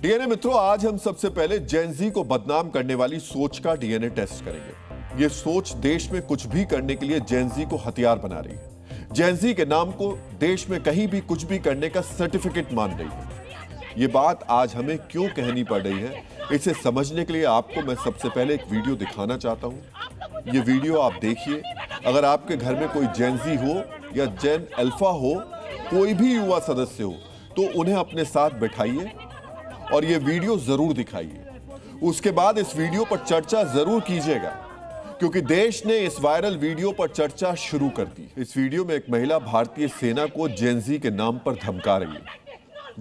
DNA मित्रों, आज हम सबसे पहले जेन ज़ी को बदनाम करने वाली सोच का डीएनए टेस्ट करेंगे। ये सोच देश में कुछ भी करने के लिए जेन ज़ी को हथियार बना रही है। जेन ज़ी के नाम को देश में कहीं भी कुछ भी करने का सर्टिफिकेट मान रही है। ये बात आज हमें क्यों कहनी पड़ रही है, इसे समझने के लिए आपको मैं सबसे पहले एक वीडियो दिखाना चाहता हूं। ये वीडियो आप देखिए। अगर आपके घर में कोई जेन ज़ी हो या जेन अल्फा हो, कोई भी युवा सदस्य हो, तो उन्हें अपने साथ बैठाइए और ये वीडियो जरूर दिखाइए। उसके बाद इस वीडियो पर चर्चा जरूर कीजिएगा, क्योंकि देश ने इस वायरल वीडियो पर चर्चा शुरू कर दी। इस वीडियो में एक महिला भारतीय सेना को जेन ज़ी के नाम पर धमका रही है,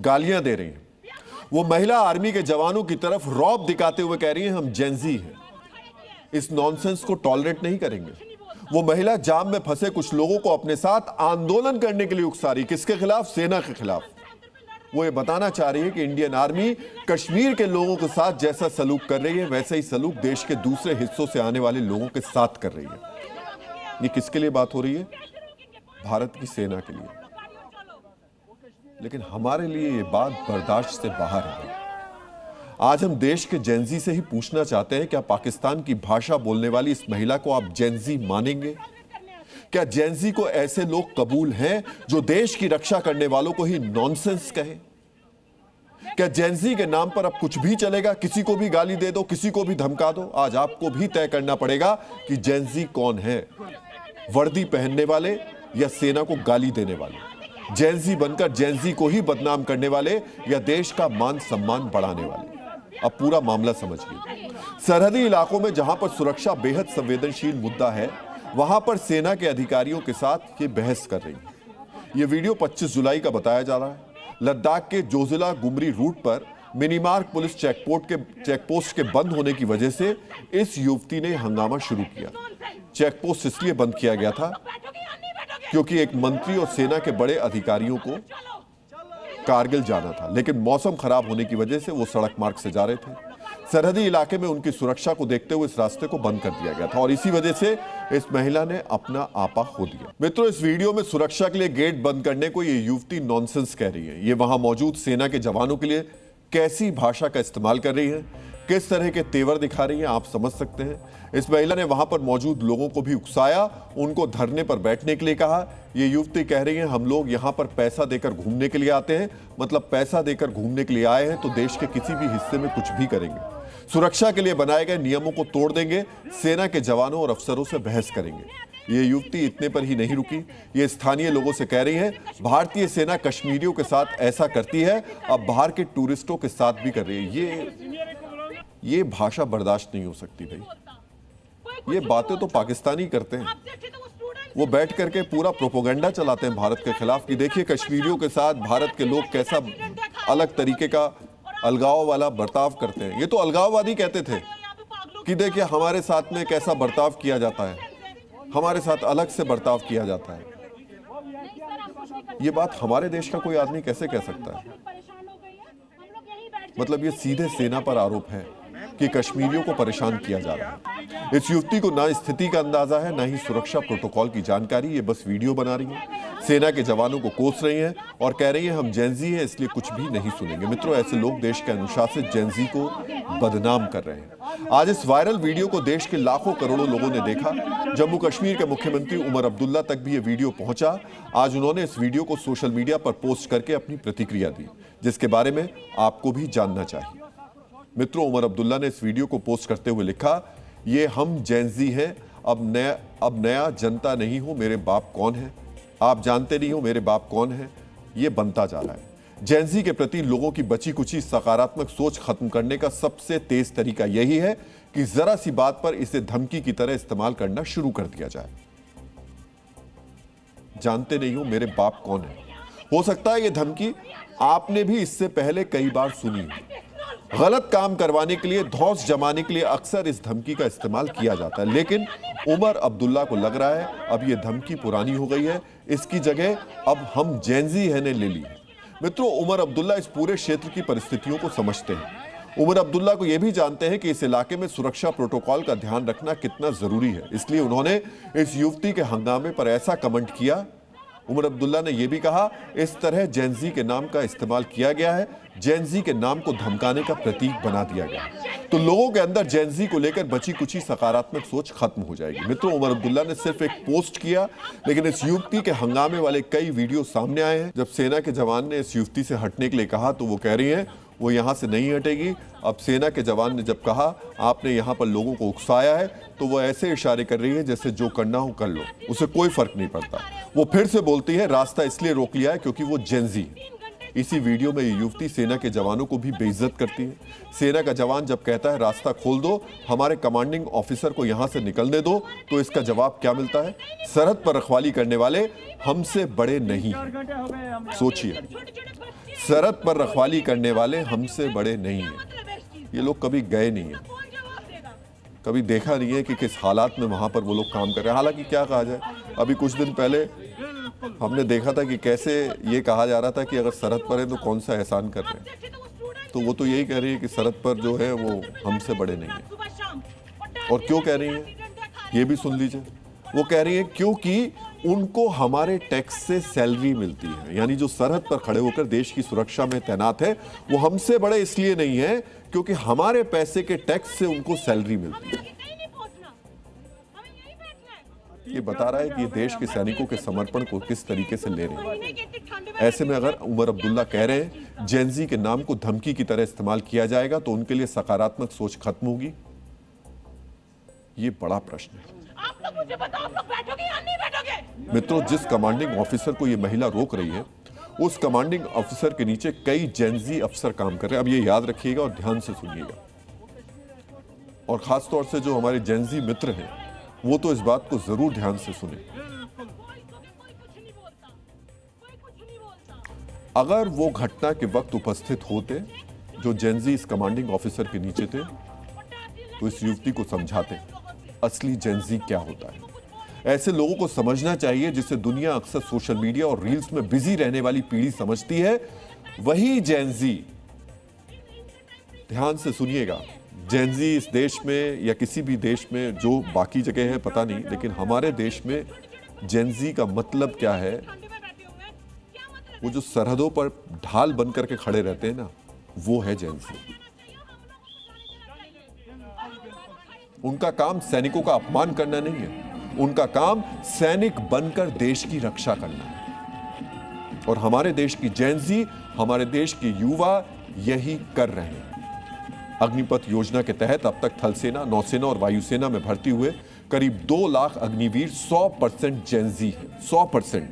गालियां दे रही है। वो महिला आर्मी के जवानों की तरफ रौब दिखाते हुए कह रही है, हम जेन ज़ी हैं। इस नॉनसेंस को टॉलरेट नहीं करेंगे। वो महिला जाम में फंसे कुछ लोगों को अपने साथ आंदोलन करने के लिए उकसा रही। किसके खिलाफ? सेना के खिलाफ। वो ये बताना चाह रही है कि इंडियन आर्मी कश्मीर के लोगों के साथ जैसा सलूक कर रही है, वैसा ही सलूक देश के दूसरे हिस्सों से आने वाले लोगों के साथ कर रही है। ये किसके लिए बात हो रही है? भारत की सेना के लिए। लेकिन हमारे लिए ये बात बर्दाश्त से बाहर है। आज हम देश के जेन ज़ी से ही पूछना चाहते हैं, क्या पाकिस्तान की भाषा बोलने वाली इस महिला को आप जेन ज़ी मानेंगे? क्या जेन ज़ी को ऐसे लोग कबूल हैं जो देश की रक्षा करने वालों को ही नॉनसेंस कहें? क्या जेन ज़ी के नाम पर अब कुछ भी चलेगा? किसी को भी गाली दे दो, किसी को भी धमका दो। आज आपको भी तय करना पड़ेगा कि जेन ज़ी कौन है, वर्दी पहनने वाले या सेना को गाली देने वाले, जेन ज़ी बनकर जेन ज़ी को ही बदनाम करने वाले या देश का मान सम्मान बढ़ाने वाले। अब पूरा मामला समझिए। सरहदी इलाकों में जहां पर सुरक्षा बेहद संवेदनशील मुद्दा है, वहां पर सेना के अधिकारियों के साथ ये बहस कर रही है। ये वीडियो 25 जुलाई का बताया जा रहा है। लद्दाख के जोजिला गुमरी रूट पर मिनीमार्ग पुलिस चेकपोस्ट के बंद होने की वजह से इस युवती ने हंगामा शुरू किया। चेकपोस्ट इसलिए बंद किया गया था क्योंकि एक मंत्री और सेना के बड़े अधिकारियों को कारगिल जाना था, लेकिन मौसम खराब होने की वजह से वो सड़क मार्ग से जा रहे थे। सरहदी इलाके में उनकी सुरक्षा को देखते हुए इस रास्ते को बंद कर दिया गया था और इसी वजह से इस महिला ने अपना आपा खो दिया। मित्रों, इस वीडियो में सुरक्षा के लिए गेट बंद करने को ये युवती नॉनसेंस कह रही है। ये वहां मौजूद सेना के जवानों के लिए कैसी भाषा का इस्तेमाल कर रही है, किस तरह के तेवर दिखा रही है, आप समझ सकते हैं। इस महिला ने वहां पर मौजूद लोगों को भी उकसाया, उनको धरने पर बैठने के लिए कहा। ये युवती कह रही है, हम लोग यहां पर पैसा देकर घूमने के लिए आते हैं, मतलब पैसा देकर घूमने के लिए आए हैं तो देश के किसी भी हिस्से में कुछ भी करेंगे, सुरक्षा के लिए बनाए गए नियमों को तोड़ देंगे, सेना के जवानों और अफसरों से बहस करेंगे। ये युवती इतने पर ही नहीं रुकी। ये स्थानीय लोगों से कह रही है, भारतीय सेना कश्मीरियों के साथ ऐसा करती है, अब बाहर के टूरिस्टों के साथ भी कर रही है। ये भाषा बर्दाश्त नहीं हो सकती भाई। ये बातें तो पाकिस्तानी करते हैं। वो बैठ करके पूरा प्रोपोगंडा चलाते हैं भारत के खिलाफ कि देखिए कश्मीरियों के साथ भारत के लोग कैसा अलग तरीके का अलगाव वाला बर्ताव करते हैं। ये तो अलगाववादी कहते थे कि देखिए हमारे साथ में कैसा बर्ताव किया जाता है, हमारे साथ अलग से बर्ताव किया जाता है। ये बात हमारे देश का कोई आदमी कैसे कह सकता है? मतलब ये सीधे सेना पर आरोप है कि कश्मीरियों को परेशान किया जा रहा है। इस युवती को ना स्थिति का अंदाजा है, ना ही सुरक्षा प्रोटोकॉल की जानकारी। ये बस वीडियो बना रही है, सेना के जवानों को कोस रही हैं और कह रही हैं हम जेन ज़ी हैं इसलिए कुछ भी नहीं सुनेंगे। मित्रों, ऐसे लोग देश के अनुशासित जेन ज़ी को बदनाम कर रहे हैं। आज इस वायरल वीडियो को देश के लाखों करोड़ों लोगों ने देखा। जम्मू कश्मीर के मुख्यमंत्री उमर अब्दुल्ला तक भी ये वीडियो पहुंचा। आज उन्होंने इस वीडियो को सोशल मीडिया पर पोस्ट करके अपनी प्रतिक्रिया दी, जिसके बारे में आपको भी जानना चाहिए। मित्रों, उमर अब्दुल्ला ने इस वीडियो को पोस्ट करते हुए लिखा, ये हम जेन ज़ी हैं, अब नया जनता नहीं हो मेरे बाप कौन है, आप जानते नहीं हो मेरे बाप कौन है। ये बनता जा रहा है। जेन ज़ी के प्रति लोगों की बची कुची सकारात्मक सोच खत्म करने का सबसे तेज तरीका यही है कि जरा सी बात पर इसे धमकी की तरह इस्तेमाल करना शुरू कर दिया जाए। जानते नहीं हो मेरे बाप कौन है। हो सकता है ये धमकी आपने भी इससे पहले कई बार सुनी है। गलत काम करवाने के लिए, धौंस जमाने के लिए अक्सर इस धमकी का इस्तेमाल किया जाता है, लेकिन उमर अब्दुल्ला को लग रहा है अब ये धमकी पुरानी हो गई है, इसकी जगह अब हम जेन ज़ी हैं ने ले ली है। मित्रों, उमर अब्दुल्ला इस पूरे क्षेत्र की परिस्थितियों को समझते हैं। उमर अब्दुल्ला को यह भी जानते हैं कि इस इलाके में सुरक्षा प्रोटोकॉल का ध्यान रखना कितना जरूरी है। इसलिए उन्होंने इस युवती के हंगामे पर ऐसा कमेंट किया उमर अब्दुल्ला ने यह भी कहा, इस तरह जेनजी के नाम का इस्तेमाल किया गया है, जेनजी के नाम को धमकाने का प्रतीक बना दिया गया, तो लोगों के अंदर जेनजी को लेकर बची कुची सकारात्मक सोच खत्म हो जाएगी। मित्रों, उमर अब्दुल्ला ने सिर्फ एक पोस्ट किया, लेकिन इस युवती के हंगामे वाले कई वीडियो सामने आए हैं। जब सेना के जवान ने इस युवती से हटने के लिए कहा तो वो कह रही है वो यहां से नहीं हटेगी। अब सेना के जवान ने जब कहा आपने यहां पर लोगों को उकसाया है, तो वो ऐसे इशारे कर रही है जैसे जो करना हो कर लो, उसे कोई फर्क नहीं पड़ता। वो फिर से बोलती है रास्ता इसलिए रोक लिया है क्योंकि वो जेनजी। इसी वीडियो में ये युवती सेना के जवानों को भी बेइज्जत करती है। सेना का जवान जब कहता है रास्ता खोल दो, हमारे कमांडिंग ऑफिसर को यहां से निकलने दो, तो इसका जवाब क्या मिलता है? सरहद पर रखवाली करने वाले हमसे बड़े नहीं हैं। सोचिए, सरहद पर रखवाली करने वाले हमसे बड़े नहीं हैं। ये लोग कभी गए नहीं हैं, कभी देखा नहीं है कि किस हालात में वहां पर वो लोग काम कर रहे हैं। हालांकि क्या कहा जाए, अभी कुछ दिन पहले हमने देखा था कि कैसे ये कहा जा रहा था कि अगर सरहद पर है तो कौन सा एहसान कर रहे हैं, तो वो तो यही कह रही है कि सरहद पर जो है वो हमसे बड़े नहीं है। और क्यों कह रही है ये भी सुन लीजिए। वो कह रही है क्योंकि उनको हमारे टैक्स से सैलरी मिलती है, यानी जो सरहद पर खड़े होकर देश की सुरक्षा में तैनात है वो हमसे बड़े इसलिए नहीं है क्योंकि हमारे पैसे के टैक्स से उनको सैलरी मिलती है। ये बता रहा है कि ये देश के सैनिकों के समर्पण को किस तरीके से ले रहे हैं। ऐसे में अगर उमर अब्दुल्ला कह रहे हैं जेनजी के नाम को धमकी की तरह इस्तेमाल किया जाएगा तो उनके लिए सकारात्मक सोच खत्म होगी, ये बड़ा प्रश्न है। आप लोग मुझे बताओ, आप लोग बैठोगे या नहीं बैठोगे? मित्रों, जिस कमांडिंग ऑफिसर को ये महिला रोक रही है उस कमांडिंग ऑफिसर के नीचे कई जेनजी अफसर काम कर रहे हैं। अब ये याद रखिएगा और ध्यान से सुनिएगा, और खासतौर से जो हमारे जेनजी मित्र हैं वो तो इस बात को जरूर ध्यान से सुने। अगर वो घटना के वक्त उपस्थित होते जो जेनजी इस कमांडिंग ऑफिसर के नीचे थे तो इस युवती को समझाते असली जेनजी क्या होता है। ऐसे लोगों को समझना चाहिए जिसे दुनिया अक्सर सोशल मीडिया और रील्स में बिजी रहने वाली पीढ़ी समझती है, वही जेनजी। ध्यान से सुनिएगा, जेनजी इस देश में या किसी भी देश में, जो बाकी जगह है पता नहीं, लेकिन हमारे देश में जेनजी का मतलब क्या है? वो जो सरहदों पर ढाल बन करके खड़े रहते हैं ना, वो है जेनजी। उनका काम सैनिकों का अपमान करना नहीं है, उनका काम सैनिक बनकर देश की रक्षा करना है। और हमारे देश की जेनजी, हमारे देश के युवा यही कर रहे हैं। अग्निपथ योजना के तहत अब तक थल सेना, नौसेना और वायुसेना में भर्ती हुए करीब 2 लाख अग्निवीर 100% जेनजी है। 100%।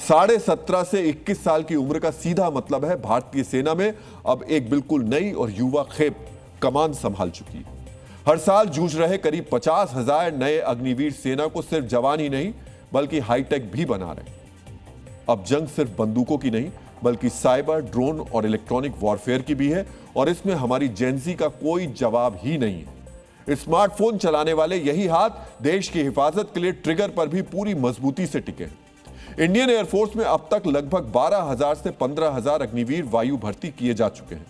17.5 से 21 साल की उम्र का सीधा मतलब है भारतीय सेना में अब एक बिल्कुल नई और युवा खेप कमान संभाल चुकी है। हर साल जूझ रहे करीब 50,000 नए अग्निवीर सेना को सिर्फ जवान ही नहीं बल्कि हाईटेक भी बना रहे हैं। अब जंग सिर्फ बंदूकों की नहीं बल्कि साइबर, ड्रोन और इलेक्ट्रॉनिक वॉरफेयर की भी है, और इसमें हमारी जेनजी का कोई जवाब ही नहीं है। स्मार्टफोन चलाने वाले यही हाथ देश की हिफाजत के लिए ट्रिगर पर भी पूरी मजबूती से टिके हैं। इंडियन एयरफोर्स में अब तक लगभग 12,000 से 15,000 अग्निवीर वायु भर्ती किए जा चुके हैं।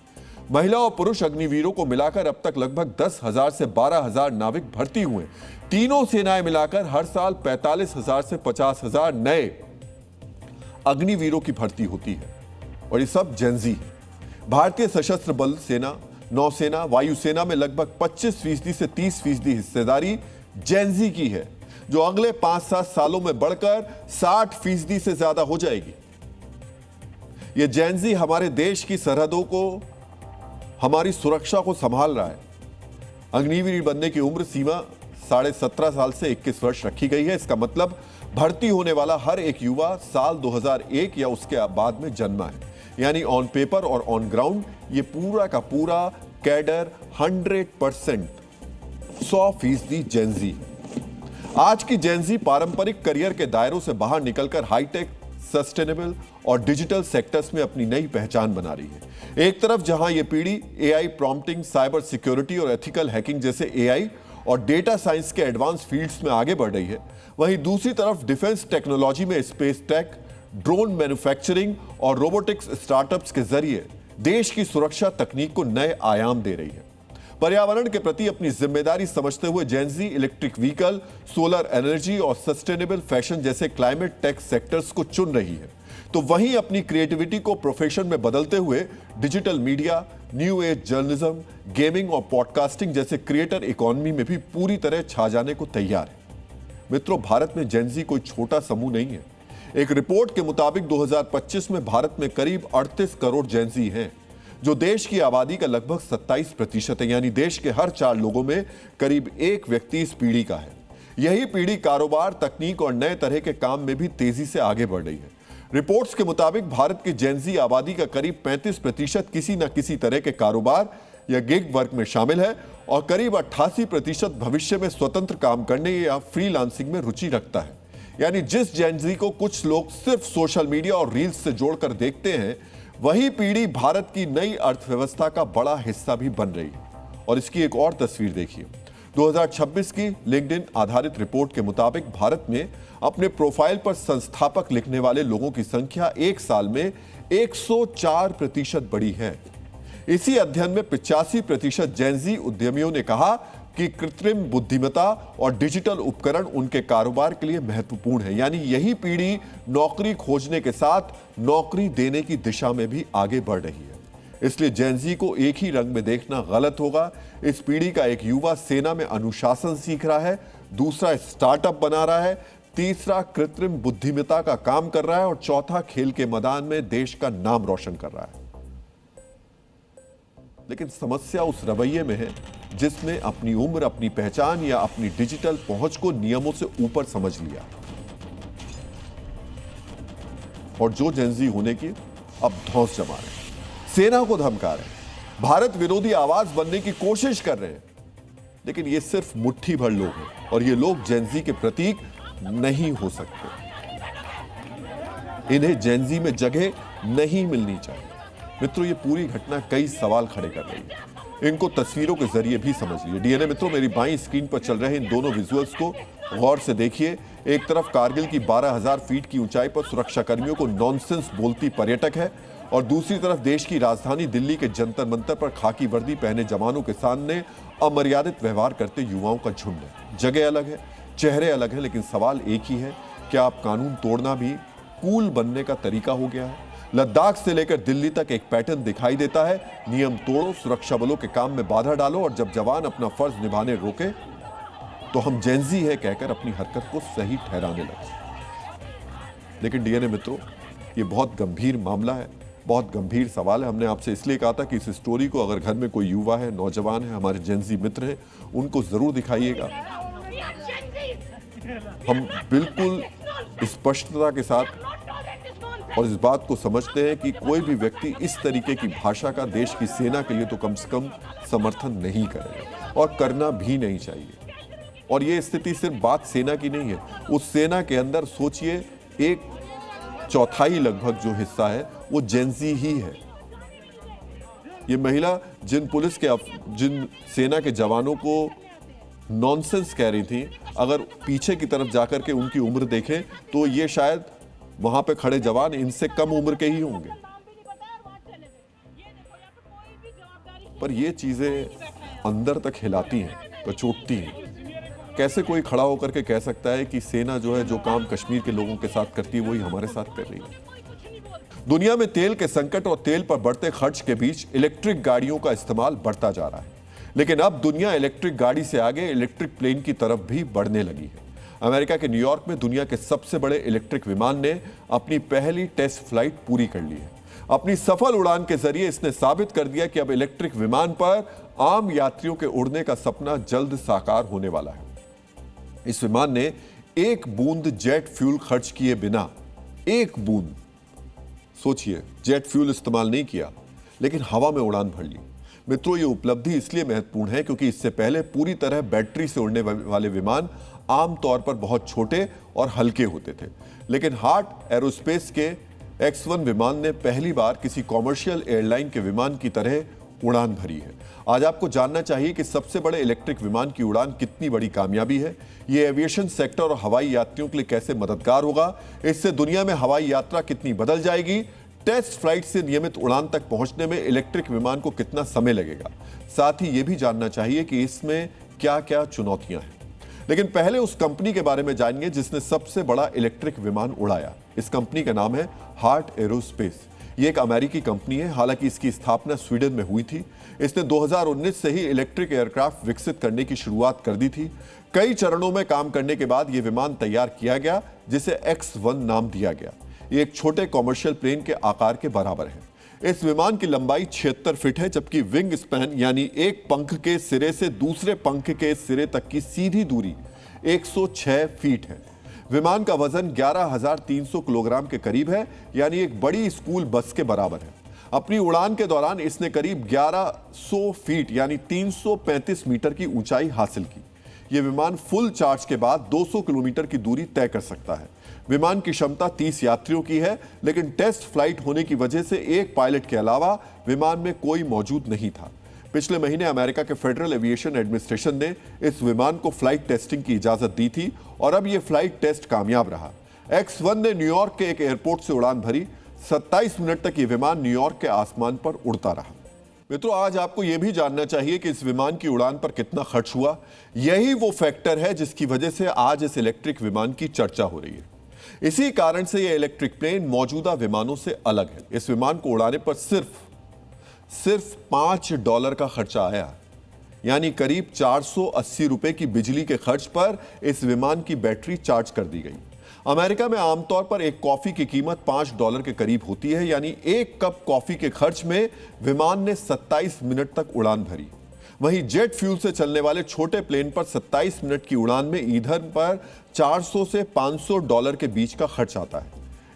महिला और पुरुष अग्निवीरों को मिलाकर अब तक लगभग 10,000 से 12,000 नाविक भर्ती हुए। तीनों सेनाएं मिलाकर हर साल 45,000 से 50,000 नए अग्निवीरों की भर्ती होती है, और ये सब जेनजी है। भारतीय सशस्त्र बल सेना, नौसेना, वायुसेना में लगभग 25% से 30% हिस्सेदारी जेनजी की है, जो अगले 5-7 सालों में बढ़कर 60% से ज्यादा हो जाएगी। ये जेनजी हमारे देश की सरहदों को, हमारी सुरक्षा को संभाल रहा है। अग्निवीर बनने की उम्र सीमा 17.5 साल से 21 वर्ष रखी गई है। इसका मतलब भर्ती होने वाला हर एक युवा साल 2001 या उसके बाद में जन्मा है, यानी ऑन पेपर और ऑन ग्राउंड ये पूरा का पूरा कैडर 100% 100% जेनजी। आज की जेनजी पारंपरिक करियर के दायरों से बाहर निकलकर हाईटेक, सस्टेनेबल और डिजिटल सेक्टर्स में अपनी नई पहचान बना रही है। एक तरफ जहां यह पीढ़ी एआई प्रॉम्प्टिंग, साइबर सिक्योरिटी और एथिकल हैकिंग जैसे एआई और डेटा साइंस के एडवांस फील्ड्स में आगे बढ़ रही है, वहीं दूसरी तरफ डिफेंस टेक्नोलॉजी में स्पेस टेक, ड्रोन मैन्युफैक्चरिंग और रोबोटिक्स स्टार्टअप्स के जरिए देश की सुरक्षा तकनीक को नए आयाम दे रही है। पर्यावरण के प्रति अपनी जिम्मेदारी समझते हुए जेन ज़ी इलेक्ट्रिक व्हीकल, सोलर एनर्जी और सस्टेनेबल फैशन जैसे क्लाइमेट टेक सेक्टर्स को चुन रही है, तो वहीं अपनी क्रिएटिविटी को प्रोफेशन में बदलते हुए digital media, new age journalism, gaming और पॉडकास्टिंग जैसे क्रिएटर इकोनॉमी में भी पूरी तरह छा जाने को तैयार है। मित्रों, भारत में जेन ज़ी कोई छोटा समूह नहीं है। एक रिपोर्ट के मुताबिक 2025 में भारत में करीब 38 करोड़ जेन ज़ी हैं, जो देश की आबादी का लगभग 27% है। यानी देश के हर 4 लोगों में करीब एक व्यक्ति इस पीढ़ी का है। यही पीढ़ी कारोबार, तकनीक और नए तरह के काम में भी तेजी से आगे बढ़ रही है। रिपोर्ट्स के मुताबिक भारत की जेन ज़ी आबादी का करीब 35% किसी न किसी तरह के कारोबार या गिग वर्क में शामिल है और करीब 88% भविष्य में स्वतंत्र काम करने या फ्रीलांसिंग में रुचि रखता है। यानी जिस जेन ज़ी को कुछ लोग सिर्फ सोशल मीडिया और रील्स से जोड़कर देखते हैं, वही पीढ़ी भारत की नई अर्थव्यवस्था का बड़ा हिस्सा भी बन रही है। और इसकी एक और तस्वीर देखिए। 2026 की लिंक्डइन आधारित रिपोर्ट के मुताबिक भारत में अपने प्रोफाइल पर संस्थापक लिखने वाले लोगों की संख्या एक साल में 104% बढ़ी है। इसी अध्ययन में 85% जेन ज़ी उद्यमियों ने कहा कि कृत्रिम बुद्धिमत्ता और डिजिटल उपकरण उनके कारोबार के लिए महत्वपूर्ण है। यानी यही पीढ़ी नौकरी खोजने के साथ नौकरी देने की दिशा में भी आगे बढ़ रही है। इसलिए जेन ज़ी को एक ही रंग में देखना गलत होगा। इस पीढ़ी का एक युवा सेना में अनुशासन सीख रहा है, दूसरा स्टार्टअप बना रहा है, तीसरा कृत्रिम बुद्धिमत्ता का काम कर रहा है और चौथा खेल के मैदान में देश का नाम रोशन कर रहा है। लेकिन समस्या उस रवैये में है जिसने अपनी उम्र, अपनी पहचान या अपनी डिजिटल पहुंच को नियमों से ऊपर समझ लिया और जो जेन ज़ी होने की अब धौंस जमा रहे हैं, सेना को धमका रहे हैं, भारत विरोधी आवाज बनने की कोशिश कर रहे हैं। लेकिन ये सिर्फ मुट्ठी भर लोग हैं और ये लोग जेन ज़ी के प्रतीक नहीं हो सकते। इन्हें जेन ज़ी में जगह नहीं मिलनी चाहिए। मित्रों, ये पूरी घटना कई सवाल खड़े कर रही है। इनको तस्वीरों के जरिए भी समझ लीजिए। डीएनए मित्रों, मेरी बाईं स्क्रीन पर चल रहे इन दोनों विजुअल्स को गौर से देखिए। एक तरफ कारगिल की 12,000 फीट की ऊंचाई पर सुरक्षा कर्मियों को नॉनसेंस बोलती पर्यटक है और दूसरी तरफ देश की राजधानी दिल्ली के जंतर मंतर पर खाकी वर्दी पहने जवानों के सामने अमर्यादित व्यवहार करते युवाओं का झुंड है। जगह अलग है, चेहरे अलग हैं, लेकिन सवाल एक ही है, क्या आप कानून तोड़ना भी कूल बनने का तरीका हो गया है? लद्दाख से लेकर दिल्ली तक एक पैटर्न दिखाई देता है। नियम तोड़ो, सुरक्षा बलों के काम में बाधा डालो और जब जवान अपना फर्ज निभाने रोके तो हम जेन ज़ी है कहकर अपनी हरकत को सही ठहराने लगे। लेकिन डीएनए मित्रों, ये बहुत गंभीर मामला है, बहुत गंभीर सवाल है। हमने आपसे इसलिए कहा था कि इस स्टोरी को अगर घर में कोई युवा है, नौजवान है, हमारे जेन ज़ी मित्र हैं, उनको जरूर दिखाइएगा। हम बिल्कुल स्पष्टता के साथ और इस बात को समझते हैं कि कोई भी व्यक्ति इस तरीके की भाषा का देश की सेना के लिए तो कम से कम समर्थन नहीं करेगा और करना भी नहीं चाहिए। और ये स्थिति सिर्फ बात सेना की नहीं है। उस सेना के अंदर सोचिए 1/4 लगभग जो हिस्सा है वो जेन ज़ी ही है। ये महिला जिन सेना के जवानों को नॉनसेंस कह रही थी, अगर पीछे की तरफ जाकर के उनकी उम्र देखें तो ये शायद वहां पे खड़े जवान इनसे कम उम्र के ही होंगे। पर ये चीजें अंदर तक हिलाती हैं, कचोटती हैं। कैसे कोई खड़ा होकर के कह सकता है कि सेना जो है, जो काम कश्मीर के लोगों के साथ करती है वही हमारे साथ कर रही है? दुनिया में तेल के संकट और तेल पर बढ़ते खर्च के बीच इलेक्ट्रिक गाड़ियों का इस्तेमाल बढ़ता जा रहा है। लेकिन अब दुनिया इलेक्ट्रिक गाड़ी से आगे इलेक्ट्रिक प्लेन की तरफ भी बढ़ने लगी है। अमेरिका के न्यूयॉर्क में दुनिया के सबसे बड़े इलेक्ट्रिक विमान ने अपनी पहली टेस्ट फ्लाइट पूरी कर ली है। अपनी सफल उड़ान के जरिए इसने साबित कर दिया कि अब इलेक्ट्रिक विमान पर आम यात्रियों के उड़ने का सपना जल्द साकार होने वाला है। इस विमान ने 1 बूंद जेट फ्यूल खर्च किए बिना, 1 बूंद, सोचिए, जेट फ्यूल इस्तेमाल नहीं किया, लेकिन हवा में उड़ान भर ली। मित्रों, ये उपलब्धि इसलिए महत्वपूर्ण है क्योंकि इससे पहले पूरी तरह बैटरी से उड़ने वाले विमान आमतौर पर बहुत छोटे और हल्के होते थे। लेकिन हार्ट एरोस्पेस के X-1 विमान ने पहली बार किसी कॉमर्शियल एयरलाइन के विमान की तरह उड़ान भरी है। आज आपको जानना चाहिए कि सबसे बड़े इलेक्ट्रिक विमान की उड़ान कितनी बड़ी कामयाबी है। ये एविएशन सेक्टर और हवाई यात्रियों के लिए कैसे मददगार होगा। इससे दुनिया में हवाई यात्रा कितनी बदल जाएगी, टेस्ट फ्लाइट से नियमित उड़ान तक पहुंचने में इलेक्ट्रिक विमान को कितना समय लगेगा, साथ ही यह भी जानना चाहिए कि इसमें क्या क्या चुनौतियां हैं। लेकिन पहले उस कंपनी के बारे में जानेंगे जिसने सबसे बड़ा इलेक्ट्रिक विमान उड़ाया। इस कंपनी का नाम है हार्ट एरोस्पेस। ये एक अमेरिकी कंपनी है, हालांकि इसकी स्थापना स्वीडन में हुई थी। इसने 2019 से ही इलेक्ट्रिक एयरक्राफ्ट विकसित करने की शुरुआत कर दी थी। कई चरणों में काम करने के बाद यह विमान तैयार किया गया, जिसे X1 नाम दिया गया। ये एक छोटे कॉमर्शियल प्लेन के आकार के बराबर है। इस विमान की लंबाई 76 फीट है, जबकि विंग स्पैन यानी एक पंख के सिरे से दूसरे पंख के सिरे तक की सीधी दूरी 106 फीट है। विमान का वजन 11,300 किलोग्राम के करीब है, यानी एक बड़ी स्कूल बस के बराबर है। अपनी उड़ान के दौरान इसने करीब 1100 फीट यानी 335 मीटर की ऊंचाई हासिल की। यह विमान फुल चार्ज के बाद 200 किलोमीटर की दूरी तय कर सकता है। विमान की क्षमता 30 यात्रियों की है, लेकिन टेस्ट फ्लाइट होने की वजह से एक पायलट के अलावा विमान में कोई मौजूद नहीं था। पिछले महीने अमेरिका के फेडरल एविएशन एडमिनिस्ट्रेशन ने इस विमान को फ्लाइट टेस्टिंग की इजाजत दी थी और अब यह फ्लाइट टेस्ट कामयाब रहा। X1 ने न्यूयॉर्क के एक एयरपोर्ट से उड़ान भरी। 27 मिनट तक यह विमान न्यूयॉर्क के आसमान पर उड़ता रहा। मित्रों, आज आपको यह भी जानना चाहिए कि इस विमान की उड़ान पर कितना खर्च हुआ। यही वो फैक्टर है जिसकी वजह से आज इस इलेक्ट्रिक विमान की चर्चा हो रही है। इसी कारण से यह इलेक्ट्रिक प्लेन मौजूदा विमानों से अलग है। इस विमान को उड़ाने पर सिर्फ $5 का खर्चा आया, यानी करीब 480 रुपए की बिजली के खर्च पर इस विमान की बैटरी चार्ज कर दी गई। अमेरिका में आमतौर पर एक कॉफी की कीमत $5 के करीब होती है, यानी एक कप कॉफी के खर्च में विमान ने 27 मिनट तक उड़ान भरी। वहीं जेट फ्यूल से चलने वाले छोटे प्लेन पर 27 मिनट की उड़ान में ईंधन पर $400 से $500 के बीच का खर्च आता है।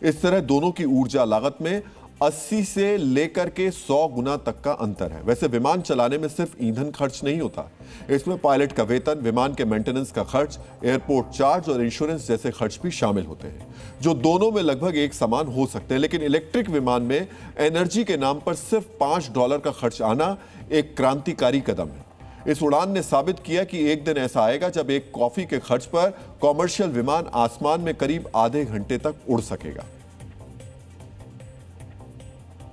इस तरह दोनों की ऊर्जा लागत में 80 से लेकर के 100 गुना तक का अंतर है। वैसे विमान चलाने में सिर्फ ईंधन खर्च नहीं होता, इसमें पायलट का वेतन, विमान के मेंटेनेंस का खर्च, एयरपोर्ट चार्ज और इंश्योरेंस जैसे खर्च भी शामिल होते हैं, जो दोनों में लगभग एक समान हो सकते हैं। लेकिन इलेक्ट्रिक विमान में एनर्जी के नाम पर सिर्फ $5 का खर्च आना एक क्रांतिकारी कदम है। इस उड़ान ने साबित किया कि एक दिन ऐसा आएगा जब एक कॉफी के खर्च पर कॉमर्शियल विमान आसमान में करीब आधे घंटे तक उड़ सकेगा।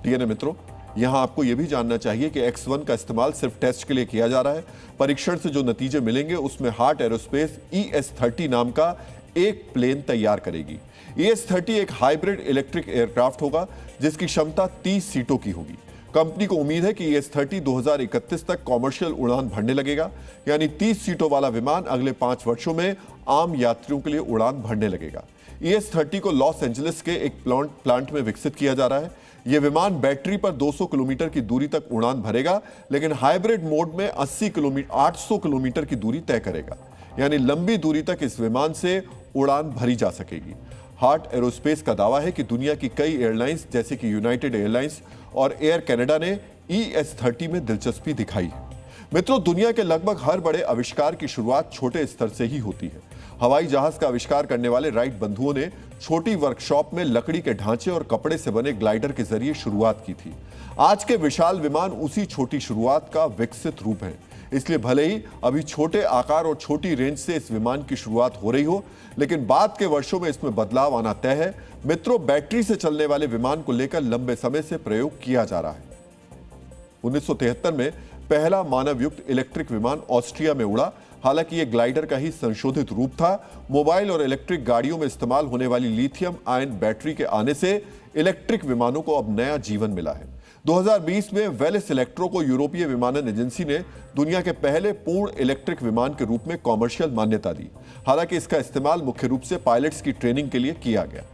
ठीक है मित्रों, यहां आपको यह भी जानना चाहिए कि X1 का इस्तेमाल सिर्फ टेस्ट के लिए किया जा रहा है। परीक्षण से जो नतीजे मिलेंगे उसमें हार्ट एरोस्पेस ES-30 नाम का एक प्लेन तैयार करेगी। ES-30 एक हाइब्रिड इलेक्ट्रिक एयरक्राफ्ट होगा जिसकी क्षमता 30 सीटों की होगी। कंपनी को उम्मीद है कि ES-30 2031 तक कॉमर्शियल उड़ान भरने लगेगा, यानी 30 सीटों वाला विमान अगले 5 वर्षों में आम यात्रियों के लिए उड़ान भरने लगेगा। ES-30 को लॉस एंजलिस के एक प्लांट में विकसित किया जा रहा है। यह विमान बैटरी पर 200 किलोमीटर की दूरी तक उड़ान भरेगा, लेकिन हाइब्रिड मोड में 800 किलोमीटर की दूरी तय करेगा, यानी लंबी दूरी तक इस विमान से उड़ान भरी जा सकेगी। हार्ट एरोस्पेस का दावा है कि दुनिया की कई एयरलाइंस जैसे कि यूनाइटेड एयरलाइंस और एयर कनाडा ने ES-30 में दिलचस्पी दिखाई है। मित्रों, दुनिया के लगभग हर बड़े आविष्कार की शुरुआत छोटे स्तर से ही होती है। हवाई जहाज का आविष्कार करने वाले राइट बंधुओं ने छोटी वर्कशॉप में लकड़ी के ढांचे और कपड़े से बने ग्लाइडर के जरिए शुरुआत की थी। आज के विशाल विमान उसी छोटी शुरुआत का विकसित रूप है। इसलिए भले ही अभी छोटे आकार और छोटी रेंज से इस विमान की शुरुआत हो रही हो, लेकिन बाद के वर्षों में इसमें बदलाव आना तय है। मित्रों, बैटरी से चलने वाले विमान को लेकर लंबे समय से प्रयोग किया जा रहा है। 1973 में पहला मानवयुक्त इलेक्ट्रिक विमान ऑस्ट्रिया में उड़ा। हालांकि यह ग्लाइडर का ही संशोधित रूप था। मोबाइल और इलेक्ट्रिक गाड़ियों में इस्तेमाल होने वाली लिथियम आयन बैटरी के आने से इलेक्ट्रिक विमानों को अब नया जीवन मिला है। 2020 में वेलिस इलेक्ट्रो को यूरोपीय विमानन एजेंसी ने दुनिया के पहले पूर्ण इलेक्ट्रिक विमान के रूप में कॉमर्शियल मान्यता दी। हालांकि इसका इस्तेमाल मुख्य रूप से पायलट्स की ट्रेनिंग के लिए किया गया।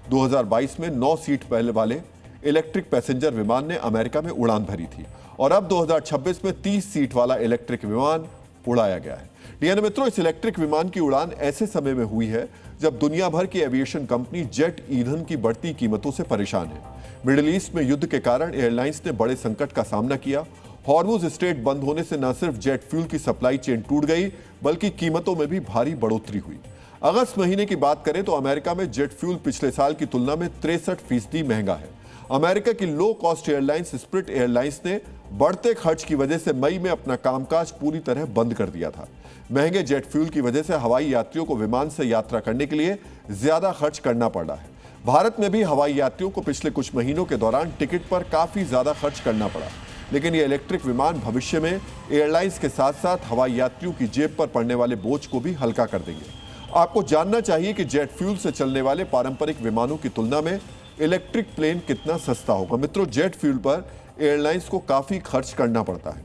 2022 में 9 सीट पहले वाले इलेक्ट्रिक पैसेंजर विमान ने अमेरिका में उड़ान भरी थी और अब 2026 में 30 सीट वाला इलेक्ट्रिक विमान उड़ाया गया है। डीएन मित्रों, इस इलेक्ट्रिक विमान की उड़ान ऐसे समय में हुई है जब दुनिया भर की एविएशन कंपनी जेट ईंधन की बढ़ती कीमतों से परेशान है। मिडिल ईस्ट में युद्ध के कारण एयरलाइंस ने बड़े संकट का सामना किया। हॉर्मुज स्ट्रेट बंद होने से न सिर्फ जेट फ्यूल की सप्लाई चेन टूट गई, बल्कि कीमतों में भी भारी बढ़ोतरी हुई। अगस्त महीने की बात करें तो अमेरिका में जेट फ्यूल पिछले साल की तुलना में 63% महंगा है। अमेरिका की low cost airlines spirit airlines ने बढ़ते खर्च की वजह से मई में अपना कामकाज पूरी तरह बंद कर दिया था। महंगे जेट फ्यूल की वजह से हवाई यात्रियों को विमान से यात्रा करने के लिए ज्यादा खर्च करना पड़ रहा है। भारत में भी हवाई यात्रियों को पिछले कुछ महीनों के दौरान टिकट पर काफी ज्यादा खर्च करना पड़ा, लेकिन ये इलेक्ट्रिक विमान भविष्य में एयरलाइंस के साथ साथ हवाई यात्रियों की जेब पर पड़ने वाले बोझ को भी हल्का कर देंगे। आपको जानना चाहिए कि जेट फ्यूल से चलने वाले पारंपरिक विमानों की तुलना में इलेक्ट्रिक प्लेन कितना सस्ता होगा। मित्रों, जेट फ्यूल पर एयरलाइंस को काफी खर्च करना पड़ता है।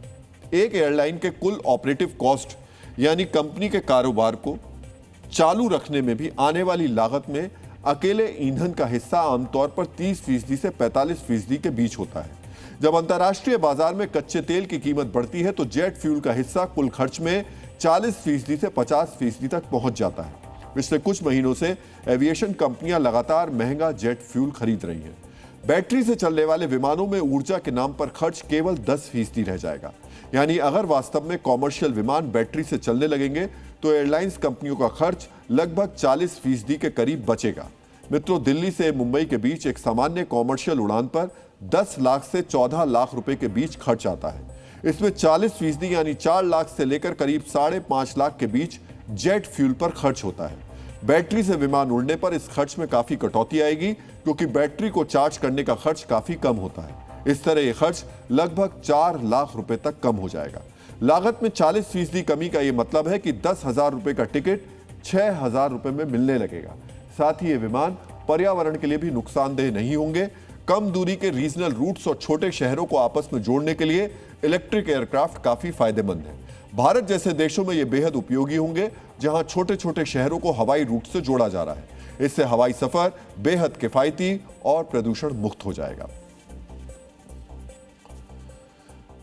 एक एयरलाइन के कुल ऑपरेटिव कॉस्ट यानी कंपनी के कारोबार को चालू रखने में भी आने वाली लागत में अकेले ईंधन का हिस्सा आमतौर पर 30% से 45% के बीच होता है। जब अंतर्राष्ट्रीय बाजार में कच्चे तेल की कीमत बढ़ती है तो जेट फ्यूल का हिस्सा कुल खर्च में 40% से 50% तक पहुंच जाता है। पिछले कुछ महीनों से एविएशन कंपनियां लगातार महंगा जेट फ्यूल खरीद रही हैं। बैटरी से चलने वाले विमानों में ऊर्जा के नाम पर खर्च केवल 10% रह जाएगा। यानी अगर वास्तव में कॉमर्शियल विमान बैटरी से चलने लगेंगे तो एयरलाइंस कंपनियों का खर्च लगभग 40% के करीब बचेगा। मित्रों, दिल्ली से मुंबई के बीच एक सामान्य कॉमर्शियल उड़ान पर 10 लाख से 14 लाख रुपए के बीच खर्च आता है। इसमें 40% यानी 4 लाख से लेकर करीब 5.5 लाख के बीच जेट फ्यूल पर खर्च होता है। बैटरी से विमान उड़ने पर इस खर्च में काफी कटौती आएगी, क्योंकि बैटरी को चार्ज करने का खर्च काफी कम होता है। इस तरह यह खर्च लगभग 4 लाख रुपए तक कम हो जाएगा। लागत में 40% कमी का यह मतलब है कि 10,000 रुपए का टिकट 6,000 रुपए में मिलने लगेगा। साथ ही ये विमान पर्यावरण के लिए भी नुकसानदेह नहीं होंगे। कम दूरी के रीजनल रूट्स और छोटे शहरों को आपस में जोड़ने के लिए इलेक्ट्रिक एयरक्राफ्ट काफी फायदेमंद है। भारत जैसे देशों में ये बेहद उपयोगी होंगे, जहां छोटे छोटे शहरों को हवाई रूट से जोड़ा जा रहा है। इससे हवाई सफर बेहद किफायती और प्रदूषण मुक्त हो जाएगा।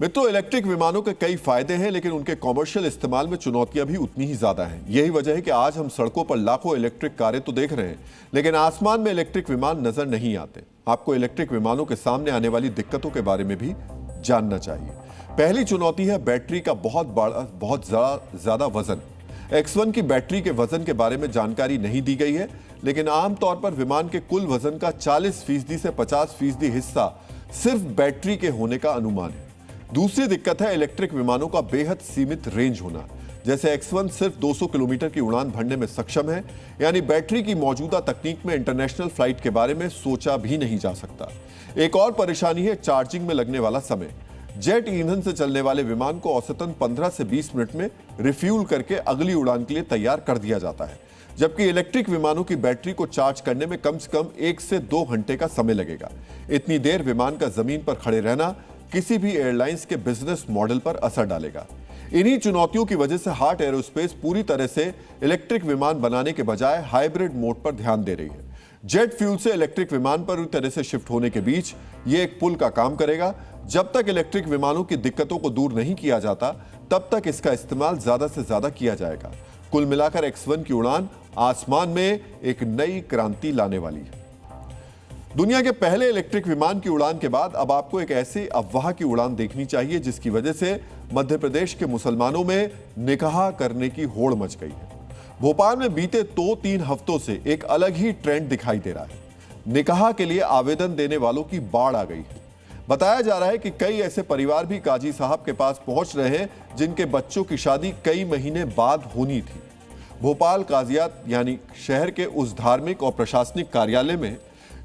मित्रों, इलेक्ट्रिक विमानों के कई फायदे हैं, लेकिन उनके कॉमर्शियल इस्तेमाल में चुनौतियां भी उतनी ही ज्यादा हैं। यही वजह है कि आज हम सड़कों पर लाखों इलेक्ट्रिक कारें तो देख रहे हैं, लेकिन आसमान में इलेक्ट्रिक विमान नजर नहीं आते। आपको इलेक्ट्रिक विमानों के सामने आने वाली दिक्कतों के बारे में भी जानना चाहिए। पहली चुनौती है बैटरी का बहुत ज्यादा वजन। X1 की बैटरी के वजन के बारे में जानकारी नहीं दी गई है, लेकिन आमतौर पर विमान के कुल वजन का 40% से 50% हिस्सा सिर्फ बैटरी के होने का अनुमान है। दूसरी दिक्कत है इलेक्ट्रिक विमानों का बेहद सीमित रेंज होना। जैसे X1 सिर्फ 200 किलोमीटर की उड़ान भरने में सक्षम है, यानी बैटरी की मौजूदा तकनीक में इंटरनेशनल फ्लाइट के बारे में सोचा भी नहीं जा सकता। एक और परेशानी है चार्जिंग में लगने वाला समय। जेट ईंधन से चलने वाले विमान को औसतन 15 से 20 मिनट में रिफ्यूल करके अगली उड़ान के लिए तैयार कर दिया जाता है, जबकि इलेक्ट्रिक विमानों की बैटरी को चार्ज करने में कम से कम 1 से 2 घंटे का समय लगेगा। इतनी देर विमान का जमीन पर खड़े रहना किसी भी एयरलाइंस के बिजनेस मॉडल पर असर डालेगा। इन्हीं चुनौतियों की वजह से हार्ट एरोस्पेस पूरी तरह से इलेक्ट्रिक विमान बनाने के बजाय हाइब्रिड मोड पर ध्यान दे रही है। जेट फ्यूल से इलेक्ट्रिक विमान पर पूरी तरह से शिफ्ट होने के बीच यह एक पुल का काम करेगा। जब तक इलेक्ट्रिक विमानों की दिक्कतों को दूर नहीं किया जाता, तब तक इसका इस्तेमाल ज्यादा से ज्यादा किया जाएगा। कुल मिलाकर X1 की उड़ान आसमान में एक नई क्रांति लाने वाली है। दुनिया के पहले इलेक्ट्रिक विमान की उड़ान के बाद अब आपको एक ऐसी अफवाह की उड़ान देखनी चाहिए जिसकी वजह से मध्य प्रदेश के मुसलमानों में निकाह करने की होड़ मच गई है। भोपाल में बीते 2-3 हफ्तों से एक अलग ही ट्रेंड दिखाई दे रहा है। निकाह के लिए आवेदन देने वालों की बाढ़ आ गई है। बताया जा रहा है कि कई ऐसे परिवार भी काजी साहब के पास पहुंच रहे हैं जिनके बच्चों की शादी कई महीने बाद होनी थी। भोपाल काजियात यानी शहर के उस धार्मिक और प्रशासनिक कार्यालय में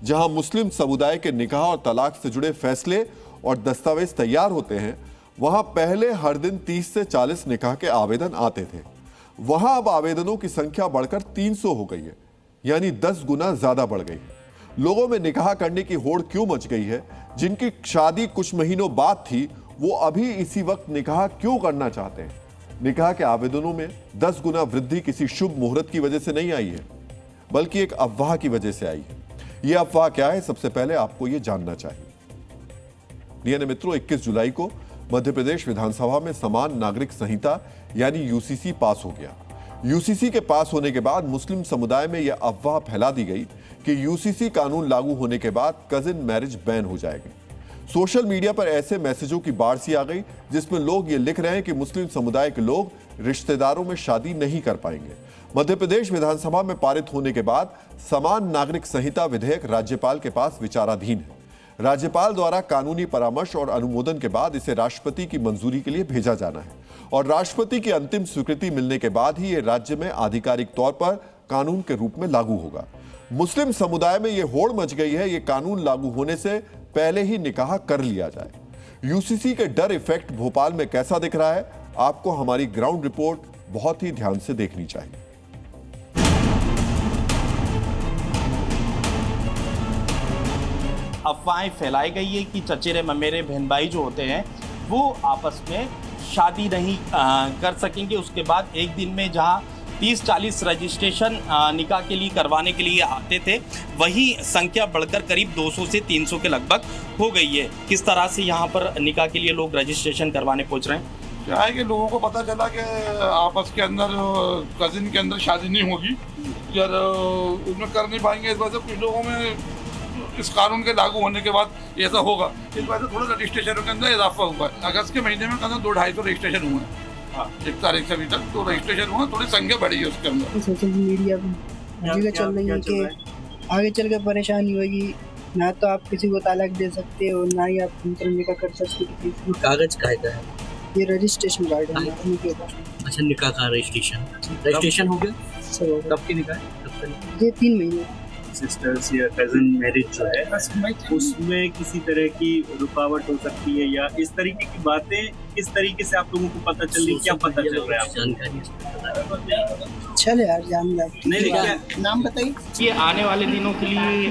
जहां मुस्लिम समुदाय के निकाह और तलाक से जुड़े फैसले और दस्तावेज तैयार होते हैं, वहां पहले हर दिन 30 से 40 निकाह के आवेदन आते थे। वहां अब आवेदनों की संख्या बढ़कर 300 हो गई है, यानी 10 गुना ज्यादा बढ़ गई है। लोगों में निकाह करने की होड़ क्यों मच गई है? जिनकी शादी कुछ महीनों बाद थी, वो अभी इसी वक्त निकाह क्यों करना चाहते हैं? निकाह के आवेदनों में 10 गुना वृद्धि किसी शुभ मुहूर्त की वजह से नहीं आई है, बल्कि एक अफवाह की वजह से आई है। यह अफवाह क्या है, सबसे पहले आपको यह जानना चाहिए। मित्रों, 21 जुलाई को मध्य प्रदेश विधानसभा में समान नागरिक संहिता यानी यूसीसी पास हो गया। यूसीसी के पास होने के बाद मुस्लिम समुदाय में यह अफवाह फैला दी गई कि यूसीसी कानून लागू होने के बाद कजिन मैरिज बैन हो जाएगी। सोशल मीडिया पर ऐसे मैसेजों की बाढ़ सी आ गई जिसमें लोग ये लिख रहे हैं कि मुस्लिम समुदाय के लोग रिश्तेदारों में शादी नहीं कर पाएंगे। मध्य प्रदेश विधानसभा में पारित होने के बाद समान नागरिक संहिता विधेयक राज्यपाल के पास विचाराधीन है। राज्यपाल द्वारा कानूनी परामर्श और अनुमोदन के बाद इसे राष्ट्रपति की मंजूरी के लिए भेजा जाना है और राष्ट्रपति की अंतिम स्वीकृति मिलने के बाद ही यह राज्य में आधिकारिक तौर पर कानून के रूप में लागू होगा। मुस्लिम समुदाय में यह होड़ मच गई है, यह कानून लागू होने से पहले ही निकाह कर लिया जाए। यूसीसी के डर इफेक्ट भोपाल में कैसा दिख रहा है, आपको हमारी ग्राउंड रिपोर्ट बहुत ही ध्यान से देखनी चाहिए। अफवाहें फैलाई गई है कि चचेरे ममेरे बहन भाई जो होते हैं वो आपस में शादी नहीं कर सकेंगे। उसके बाद एक दिन में जहां 30-40 रजिस्ट्रेशन निकाह के लिए करवाने के लिए आते थे, वही संख्या बढ़कर करीब 200 से 300 के लगभग हो गई है। किस तरह से यहाँ पर निकाह के लिए लोग रजिस्ट्रेशन करवाने पहुँच रहे हैं? क्या है कि लोगों को पता चला कि आपस के अंदर कजिन के अंदर शादी नहीं होगी, यार उसमें कर नहीं पाएंगे। इस वजह से कुछ लोगों में इस कानून के लागू होने के बाद ऐसा होगा, इस वजह से थोड़ा रजिस्ट्रेशन के अंदर इजाफा हुआ है। अगस्त के महीने में करीब 200-250 रजिस्ट्रेशन हुए हैं। हाँ, 1 तारीख से अभी तक तो रजिस्ट्रेशन हुआ, थोड़ी संख्या बढ़ी है उसके अंदर। सोशल मीडिया पे चल रही है कि आगे चल के परेशानी होगी, ना तो आप किसी को तलाक दे सकते हो, ना ही आप निकाह कर सकते हो। कागज का है ये रजिस्ट्रेशन कार्ड है उनके पास। अच्छा, निकाह का रजिस्ट्रेशन हो गया। कब की निकाह है? ये 3 महीने। सिस्टर्स या कजन मैरिज जो है उसमें किसी तरह की रुकावट हो सकती है, या इस तरीके की बातें किस तरीके से आप लोगों को पता चल रही, क्या पता चल रहा है? जानकारी चल यार जानदार नहीं, नाम बताइए। ये आने वाले दिनों के लिए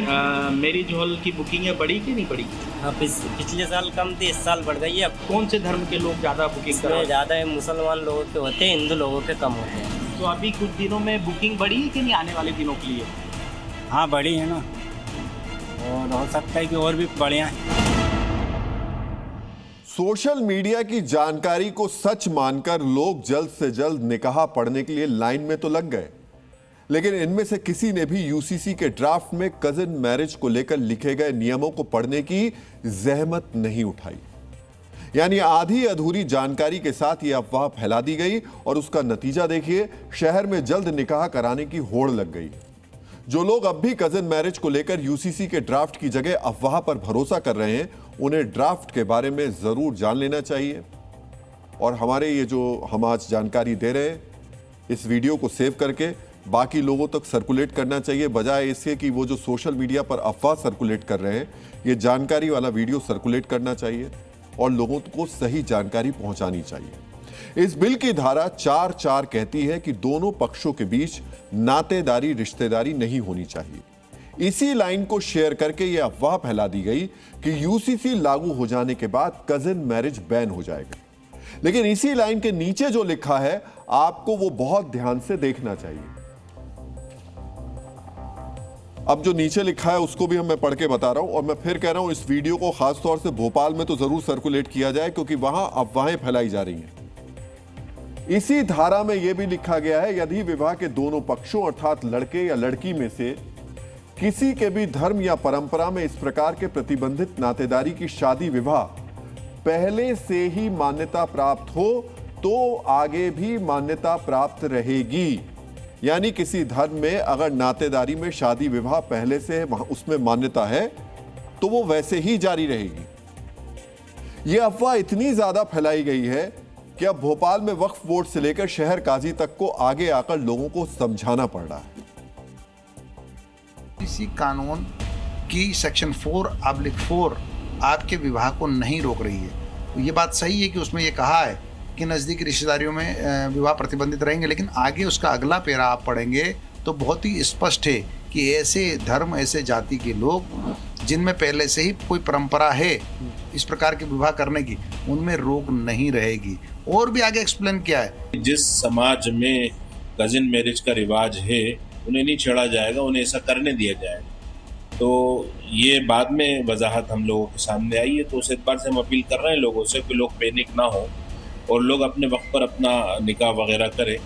मैरिज हॉल की बुकिंग बढ़ी कि नहीं बढ़ी? हाँ, पिछले साल कम थी, इस साल बढ़ गई है। अब कौन से धर्म के लोग ज़्यादा बुकिंग कर रहे हैं? ज़्यादा है मुसलमान लोगों के होते हैं, हिंदू लोगों के कम होते हैं। तो अभी कुछ दिनों में बुकिंग बढ़ी है कि नहीं आने वाले दिनों के लिए? हाँ, बढ़ी है ना, और हो सकता है कि और भी बढ़िया है। सोशल मीडिया की जानकारी को सच मानकर लोग जल्द से जल्द निकाह पढ़ने के लिए लाइन में तो लग गए, लेकिन इनमें से किसी ने भी यूसीसी के ड्राफ्ट में कजिन मैरिज को लेकर लिखे गए नियमों को पढ़ने की जहमत नहीं उठाई। यानी आधी अधूरी जानकारी के साथ यह अफवाह फैला दी गई और उसका नतीजा देखिए, शहर में जल्द निकाह कराने की होड़ लग गई। जो लोग अब भी कजिन मैरिज को लेकर यूसीसी के ड्राफ्ट की जगह अफवाह पर भरोसा कर रहे हैं, उन्हें ड्राफ्ट के बारे में जरूर जान लेना चाहिए। और हमारे ये जो हम आज जानकारी दे रहे हैं, इस वीडियो को सेव करके बाकी लोगों तक सर्कुलेट करना चाहिए, बजाय इसके कि वो जो सोशल मीडिया पर अफवाह सर्कुलेट कर रहे हैं, ये जानकारी वाला वीडियो सर्कुलेट करना चाहिए और लोगों को सही जानकारी पहुंचानी चाहिए। इस बिल की धारा 4(4) कहती है कि दोनों पक्षों के बीच नातेदारी रिश्तेदारी नहीं होनी चाहिए। इसी लाइन को शेयर करके यह अफवाह फैला दी गई कि यूसीसी लागू हो जाने के बाद कजिन मैरिज बैन हो जाएगा, लेकिन इसी लाइन के नीचे जो लिखा है आपको वो बहुत ध्यान से देखना चाहिए। अब जो नीचे लिखा है उसको भी मैं पढ़ के बता रहा हूं, और मैं फिर कह रहा हूं इस वीडियो को खासतौर से भोपाल में तो जरूर सर्कुलेट किया जाए, क्योंकि वहां अफवाहें फैलाई जा रही हैं। इसी धारा में यह भी लिखा गया है, यदि विवाह के दोनों पक्षों अर्थात लड़के या लड़की में से किसी के भी धर्म या परंपरा में इस प्रकार के प्रतिबंधित नातेदारी की शादी विवाह पहले से ही मान्यता प्राप्त हो तो आगे भी मान्यता प्राप्त रहेगी। यानी किसी धर्म में अगर नातेदारी में शादी विवाह पहले से उसमें मान्यता है तो वो वैसे ही जारी रहेगी। यह अफवाह इतनी ज्यादा फैलाई गई है कि अब भोपाल में वक्फ बोर्ड से लेकर शहर काजी तक को आगे आकर लोगों को समझाना पड़ रहा है। इसी कानून की सेक्शन 4(4) आपके विवाह को नहीं रोक रही है। तो ये बात सही है कि उसमें ये कहा है कि नज़दीकी रिश्तेदारियों में विवाह प्रतिबंधित रहेंगे, लेकिन आगे उसका अगला पैरा आप पढ़ेंगे तो बहुत ही स्पष्ट है कि ऐसे धर्म, ऐसे जाति के लोग जिनमें पहले से ही कोई परंपरा है इस प्रकार के विवाह करने की, उनमें रोक नहीं रहेगी। और भी आगे एक्सप्लेन किया है, जिस समाज में कजिन मैरिज का रिवाज है उन्हें नहीं छेड़ा जाएगा, उन्हें ऐसा करने दिया जाएगा। तो ये बाद में वजाहत हम लोगों के सामने आई है, तो उस एतबार से हम अपील कर रहे हैं लोगों से कि लोग पैनिक ना हो और लोग अपने वक्त पर अपना निकाह वगैरह करें।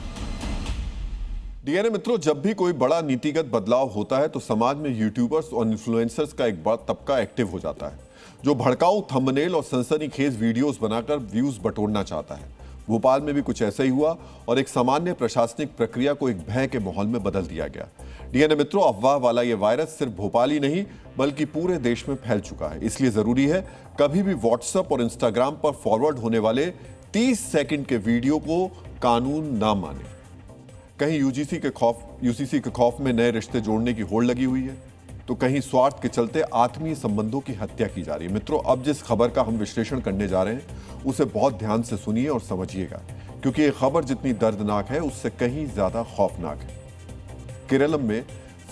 डीएनए मित्रों, जब भी कोई बड़ा नीतिगत बदलाव होता है तो समाज में यूट्यूबर्स और इन्फ्लुएंसर्स का एक बड़ा तबका एक्टिव हो जाता है, जो भड़काऊ थंबनेल और सनसनीखेज वीडियोस बनाकर व्यूज बटोरना चाहता है। भोपाल में भी कुछ ऐसा ही हुआ और एक सामान्य प्रशासनिक प्रक्रिया को एक भय के माहौल में बदल दिया गया। डीएनए मित्रों, अफवाह वाला यह वायरस सिर्फ भोपाल ही नहीं बल्कि पूरे देश में फैल चुका है। इसलिए जरूरी है कभी भी व्हाट्सएप और इंस्टाग्राम पर फॉरवर्ड होने वाले 30 सेकंड के वीडियो को कानून ना माने। कहीं यूजीसी के खौफ यूसीसी के खौफ में नए रिश्ते जोड़ने की होड़ लगी हुई है, तो कहीं स्वार्थ के चलते आत्मीय संबंधों की हत्या की जा रही है। मित्रों, अब जिस खबर का हम विश्लेषण करने जा रहे हैं उसे बहुत ध्यान से सुनिए और समझिएगा, क्योंकि ये खबर जितनी दर्दनाक है उससे कहीं ज्यादा खौफनाक है। केरलम में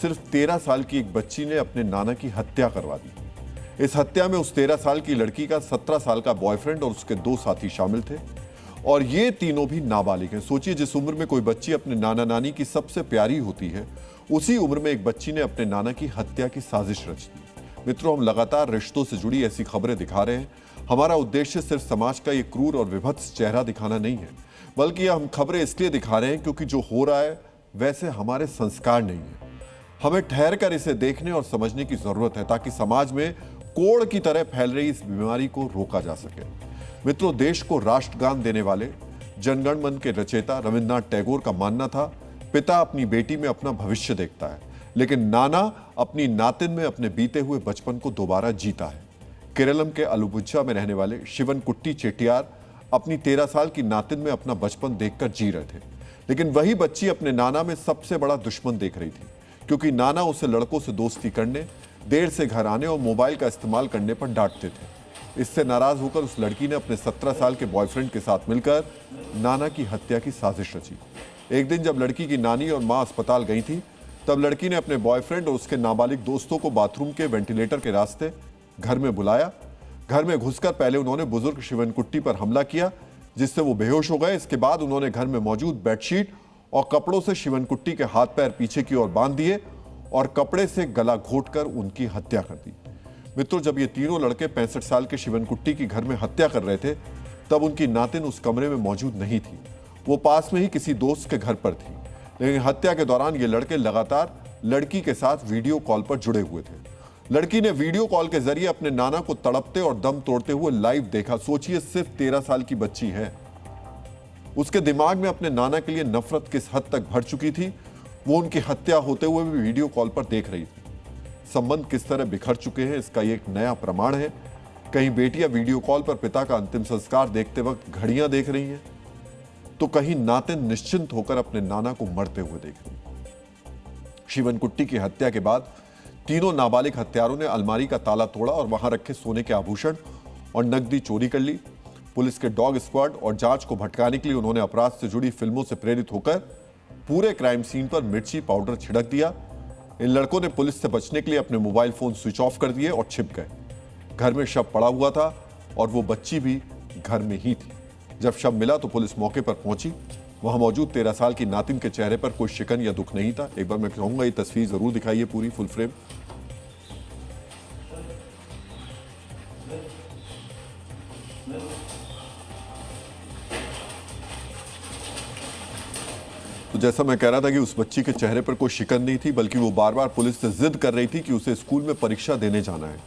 सिर्फ 13 साल की एक बच्ची ने अपने नाना की हत्या करवा दी। इस हत्या में उस 13 साल की लड़की का 17 साल का बॉयफ्रेंड और उसके 2 साथी शामिल थे, और ये तीनों भी नाबालिग हैं। सोचिए, जिस उम्र में कोई बच्ची अपने नाना नानी की सबसे प्यारी होती है, उसी उम्र में एक बच्ची ने अपने नाना की हत्या की साजिश रच दी। मित्रों, हम लगातार रिश्तों से जुड़ी ऐसी खबरें दिखा रहे हैं। हमारा उद्देश्य सिर्फ समाज का ये क्रूर और विभत्स चेहरा दिखाना नहीं है, बल्कि हम खबरें इसलिए दिखा रहे हैं क्योंकि जो हो रहा है वैसे हमारे संस्कार नहीं है। हमें ठहर कर इसे देखने और समझने की जरूरत है, ताकि समाज में कोड़ की तरह फैल रही इस बीमारी को रोका जा सके। मित्रों, देश को राष्ट्रगान देने वाले जनगण मन के रचयिता रविन्द्रनाथ टैगोर का मानना था, पिता अपनी बेटी में अपना भविष्य देखता है, लेकिन नाना अपनी नातिन में अपने बीते हुए बचपन को दोबारा जीता है। केरलम के अलुपुझा में रहने वाले शिवनकुट्टी चेट्टियार अपनी 13 साल की नातिन में अपना बचपन देखकर जी रहे थे, लेकिन वही बच्ची अपने नाना में सबसे बड़ा दुश्मन देख रही थी, क्योंकि नाना उसे लड़कों से दोस्ती करने, देर से घर आने और मोबाइल का इस्तेमाल करने पर डांटते थे। इससे नाराज होकर उस लड़की ने अपने 17 साल के बॉयफ्रेंड के साथ मिलकर नाना की हत्या की साजिश रची। एक दिन जब लड़की की नानी और मां अस्पताल गई थी, तब लड़की ने अपने बॉयफ्रेंड और उसके नाबालिग दोस्तों को बाथरूम के वेंटिलेटर के रास्ते घर में बुलाया। घर में घुसकर पहले उन्होंने बुजुर्ग शिवनकुट्टी पर हमला किया, जिससे वो बेहोश हो गए। इसके बाद उन्होंने घर में मौजूद बेडशीट और कपड़ों से शिवनकुट्टी के हाथ पैर पीछे की ओर बांध दिए और कपड़े से गला घोंटकर उनकी हत्या कर दी। मित्रों, जब ये तीनों लड़के 65 साल के शिवनकुट्टी की घर में हत्या कर रहे थे, तब उनकी नातिन उस कमरे में मौजूद नहीं थी। वो पास में ही किसी दोस्त के घर पर थी, लेकिन हत्या के दौरान ये लड़के लगातार लड़की के साथ वीडियो कॉल पर जुड़े हुए थे। लड़की ने वीडियो कॉल के जरिए अपने नाना को तड़पते और दम तोड़ते हुए लाइव देखा। सोचिए, सिर्फ 13 साल की बच्ची है। उसके दिमाग में अपने नाना के लिए नफरत किस हद तक भर चुकी थी, वो उनकी हत्या होते हुए भी वीडियो कॉल पर देख रही थी। संबंध किस तरह बिखर चुके हैं, इसका ये एक नया प्रमाण है। कहीं बेटियां वीडियो कॉल पर पिता का अंतिम संस्कार देखते वक्त घड़ियां देख रही हैं, तो कहीं नातिन निश्चिंत होकर अपने नाना को मरते हुए देख रही हैं। शिवनकुट्टी की हत्या के बाद तीनों नाबालिग हत्यारों ने अलमारी का ताला तोड़ा और वहां रखे सोने के आभूषण और नकदी चोरी कर ली। पुलिस के डॉग स्क्वाड और जांच को भटकाने के लिए उन्होंने अपराध से जुड़ी फिल्मों से प्रेरित होकर पूरे क्राइम सीन पर मिर्ची पाउडर छिड़क दिया। इन लड़कों ने पुलिस से बचने के लिए अपने मोबाइल फोन स्विच ऑफ कर दिए और छिप गए। घर में शव पड़ा हुआ था और वो बच्ची भी घर में ही थी। जब शव मिला तो पुलिस मौके पर पहुंची। वहां मौजूद 13 साल की नातिन के चेहरे पर कोई शिकन या दुख नहीं था। एक बार मैं कहूंगा ये तस्वीर जरूर दिखाइए, पूरी फुल फ्रेम। तो जैसा मैं कह रहा था कि उस बच्ची के चेहरे पर कोई शिकन नहीं थी, बल्कि वो बार बार पुलिस से जिद कर रही थी कि उसे स्कूल में परीक्षा देने जाना है।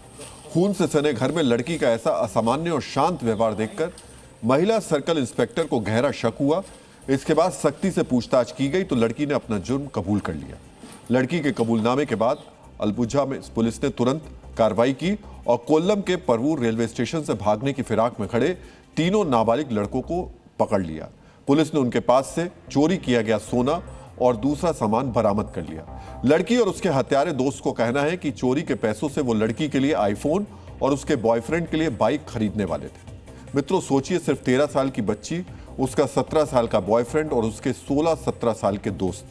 खून से सने घर में लड़की का ऐसा असामान्य और शांत व्यवहार देखकर महिला सर्कल इंस्पेक्टर को गहरा शक हुआ। इसके बाद सख्ती से पूछताछ की गई तो लड़की ने अपना जुर्म कबूल कर लिया। लड़की के कबूलनामे के बाद अलपुझा में पुलिस ने तुरंत कार्रवाई की और कोल्लम के परवूर रेलवे स्टेशन से भागने की फिराक में खड़े तीनों नाबालिग लड़कों को पकड़ लिया। पुलिस ने उनके पास से चोरी किया गया सोना और दूसरा सामान बरामद कर लिया। लड़की और उसके हत्यारे दोस्त को कहना है कि चोरी के पैसों से वो लड़की के लिए आईफोन और उसके बॉयफ्रेंड के लिए बाइक खरीदने वाले थे। मित्रों, सोचिए, सिर्फ 13 साल की बच्ची, उसका 17 साल का बॉयफ्रेंड और उसके 16-17 साल के दोस्त,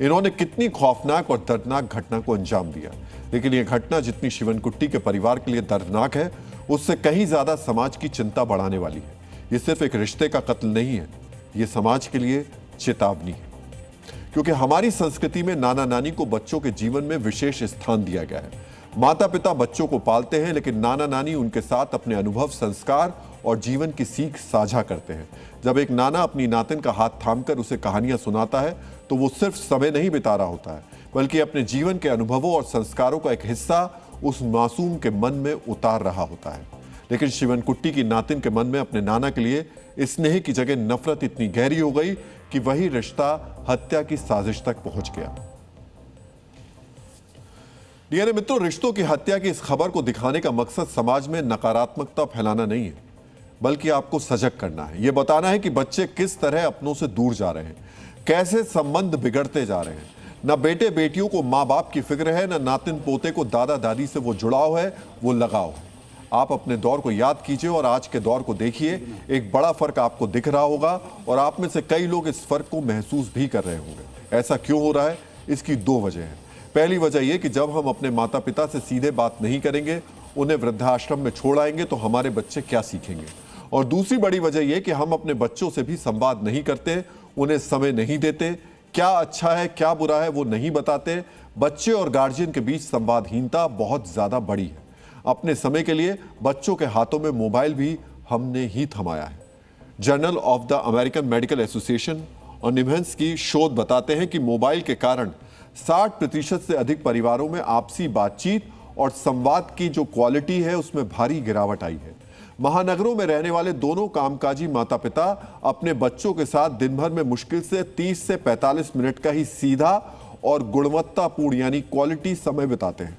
इन्होंने कितनी खौफनाक और दर्दनाक घटना को अंजाम दिया। लेकिन यह घटना जितनी शिवनकुट्टी के परिवार के लिए दर्दनाक है, उससे कहीं ज्यादा समाज की चिंता बढ़ाने वाली है। यह सिर्फ एक रिश्ते का कत्ल नहीं है, यह समाज के लिए चेतावनी है, क्योंकि हमारी संस्कृति में नाना नानी को बच्चों के जीवन में विशेष स्थान दिया गया है। माता पिता बच्चों को पालते हैं, लेकिन नाना नानी उनके साथ अपने अनुभव, संस्कार और जीवन की सीख साझा करते हैं। जब एक नाना अपनी नातिन का हाथ थामकर उसे कहानियां सुनाता है, तो वो सिर्फ समय नहीं बिता रहा होता है, बल्कि अपने जीवन के अनुभवों और संस्कारों का एक हिस्सा उस मासूम के मन में उतार रहा होता है। लेकिन शिवनकुट्टी की नातिन के मन में अपने नाना के लिए स्नेह की जगह नफरत इतनी गहरी हो गई कि वही रिश्ता हत्या की साजिश तक पहुंच गया। यानी मित्रों, रिश्तों की हत्या की इस खबर को दिखाने का मकसद समाज में नकारात्मकता फैलाना नहीं है, बल्कि आपको सजग करना है। यह बताना है कि बच्चे किस तरह अपनों से दूर जा रहे हैं, कैसे संबंध बिगड़ते जा रहे हैं। ना बेटे बेटियों को माँ बाप की फिक्र है, ना नातिन पोते को दादा दादी से वो जुड़ाव है, वो लगाव है। आप अपने दौर को याद कीजिए और आज के दौर को देखिए, एक बड़ा फर्क आपको दिख रहा होगा और आप में से कई लोग इस फर्क को महसूस भी कर रहे होंगे। ऐसा क्यों हो रहा है? इसकी दो वजह हैं। पहली वजह यह कि जब हम अपने माता पिता से सीधे बात नहीं करेंगे, उन्हें वृद्धाश्रम में छोड़ आएंगे, तो हमारे बच्चे क्या सीखेंगे। और दूसरी बड़ी वजह यह कि हम अपने बच्चों से भी संवाद नहीं करते, उन्हें समय नहीं देते, क्या अच्छा है क्या बुरा है वो नहीं बताते। बच्चे और गार्जियन के बीच संवादहीनता बहुत ज्यादा बड़ी है। अपने समय के लिए बच्चों के हाथों में मोबाइल भी हमने ही थमाया है। Journal of the American medical association और निम्हंस की शोध बताते हैं कि मोबाइल के कारण 60% से अधिक परिवारों में आपसी बातचीत और संवाद की जो क्वालिटी है उसमें भारी गिरावट आई है। महानगरों में रहने वाले दोनों कामकाजी माता पिता अपने बच्चों के साथ दिन भर में मुश्किल से 30 से 45 मिनट का ही सीधा और गुणवत्तापूर्ण यानी क्वालिटी समय बिताते हैं।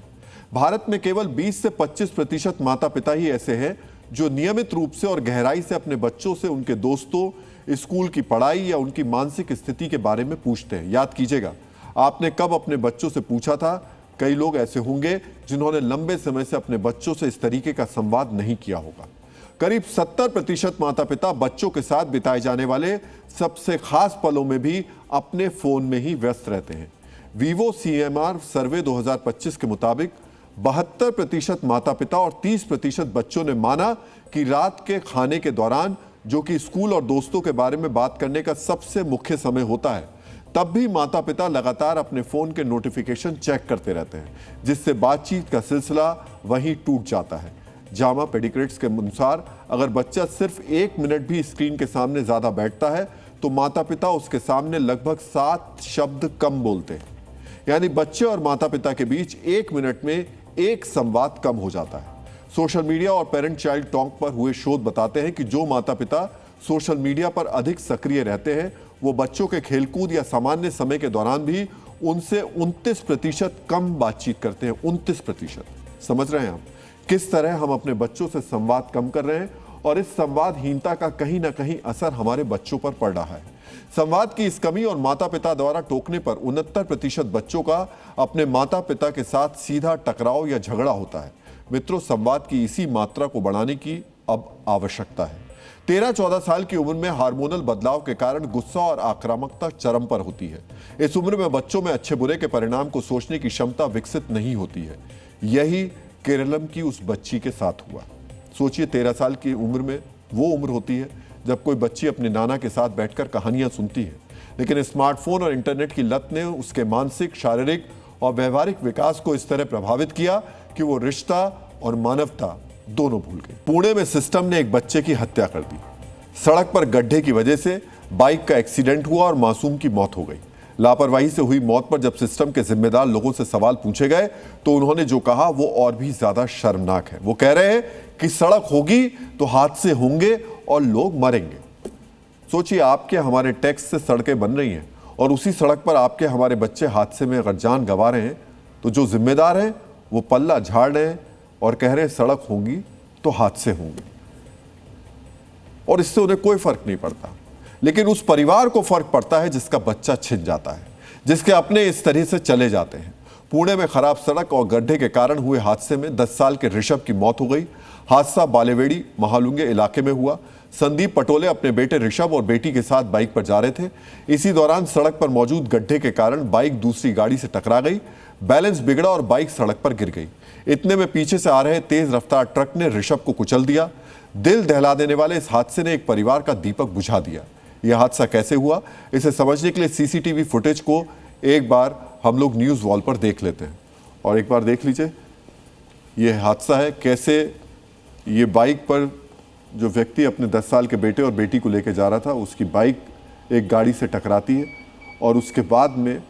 भारत में केवल 20 से 25% माता पिता ही ऐसे हैं जो नियमित रूप से और गहराई से अपने बच्चों से उनके दोस्तों, स्कूल की पढ़ाई या उनकी मानसिक स्थिति के बारे में पूछते हैं। याद कीजिएगा, आपने कब अपने बच्चों से पूछा था? कई लोग ऐसे होंगे जिन्होंने लंबे समय से अपने बच्चों से इस तरीके का संवाद नहीं किया होगा। करीब 70% माता पिता बच्चों के साथ बिताए जाने वाले सबसे खास पलों में भी अपने फोन में ही व्यस्त रहते हैं। वीवो CMR सर्वे 2025 के मुताबिक 72% माता पिता और 30% बच्चों ने माना कि रात के खाने के दौरान, जो कि स्कूल और दोस्तों के बारे में बात करने का सबसे मुख्य समय होता है, तब भी माता पिता लगातार अपने फोन के नोटिफिकेशन चेक करते रहते हैं, जिससे बातचीत का सिलसिला वहीं टूट जाता है। जामा पेडिग्रिड्स के अनुसार अगर बच्चा सिर्फ 1 मिनट भी स्क्रीन के सामने ज्यादा बैठता है तो माता पिता उसके सामने लगभग 7 शब्द कम बोलते हैं। यानी बच्चे और माता पिता के बीच 1 मिनट में एक संवाद कम हो जाता है। सोशल मीडिया और पेरेंट चाइल्ड टॉक पर हुए शोध बताते हैं कि जो माता पिता सोशल मीडिया पर अधिक सक्रिय रहते हैं वो बच्चों के खेलकूद या सामान्य समय के दौरान भी उनसे 29% कम बातचीत करते हैं। 29%। समझ रहे हैं आप किस तरह हम अपने बच्चों से संवाद कम कर रहे हैं और इस संवादहीनता का कहीं ना कहीं असर हमारे बच्चों पर पड़ रहा है। संवाद की इस कमी और माता पिता द्वारा टोकने पर 69% बच्चों का अपने माता पिता के साथ सीधा टकराव या झगड़ा होता है। मित्रों, संवाद की इसी मात्रा को बढ़ाने की अब आवश्यकता है। 13-14 साल की उम्र में हार्मोनल बदलाव के कारण गुस्सा और आक्रामकता चरम पर होती है। इस उम्र में बच्चों में अच्छे बुरे के परिणाम को सोचने की क्षमता विकसित नहीं होती है। यही केरलम की उस बच्ची के साथ हुआ। सोचिए, 13 साल की उम्र में वो उम्र होती है जब कोई बच्ची अपने नाना के साथ बैठकर कहानियां सुनती है, लेकिन स्मार्टफोन और इंटरनेट की लत ने उसके मानसिक, शारीरिक और व्यवहारिक विकास को इस तरह प्रभावित किया कि वो रिश्ता और मानवता दोनों भूल गई। पुणे में सिस्टम ने एक बच्चे की हत्या कर दी। सड़क पर गड्ढे की वजह से बाइक का एक्सीडेंट हुआ और मासूम की मौत हो गई। लापरवाही से हुई मौत पर जब सिस्टम के जिम्मेदार लोगों से सवाल पूछे गए तो उन्होंने जो कहा वो और भी ज्यादा शर्मनाक है। वो कह रहे हैं कि सड़क होगी तो हादसे होंगे और लोग मरेंगे। सोचिए, आपके हमारे टैक्स से सड़कें बन रही हैं और उसी सड़क पर आपके हमारे बच्चे हादसे में अगर जान गंवा रहे हैं तो जो जिम्मेदार हैं वो पल्ला झाड़ रहे हैं और कह रहे हैं सड़क होगी तो हादसे होंगे, और इससे उन्हें कोई फर्क नहीं पड़ता। लेकिन उस परिवार को फर्क पड़ता है जिसका बच्चा छिन जाता है, जिसके अपने इस तरह से चले जाते हैं। पुणे में खराब सड़क और गड्ढे के कारण हुए हादसे में 10 साल के ऋषभ की मौत हो गई। हादसा बालेवेड़ी महालुंगे इलाके में हुआ। संदीप पटोले अपने बेटे ऋषभ और बेटी के साथ बाइक पर जा रहे थे। इसी दौरान सड़क पर मौजूद गड्ढे के कारण बाइक दूसरी गाड़ी से टकरा गई। बैलेंस बिगड़ा और बाइक सड़क पर गिर गई। इतने में पीछे से आ रहे तेज रफ्तार ट्रक ने ऋषभ को कुचल दिया। दिल दहला देने वाले इस हादसे ने एक परिवार का दीपक बुझा दिया। यह हादसा कैसे हुआ, इसे समझने के लिए सीसीटीवी फुटेज को एक बार हम लोग न्यूज़ वॉल पर देख लेते हैं। और एक बार देख लीजिए, यह हादसा है कैसे ये बाइक पर जो व्यक्ति अपने 10 साल के बेटे और बेटी को लेकर जा रहा था, उसकी बाइक एक गाड़ी से टकराती है और उसके बाद में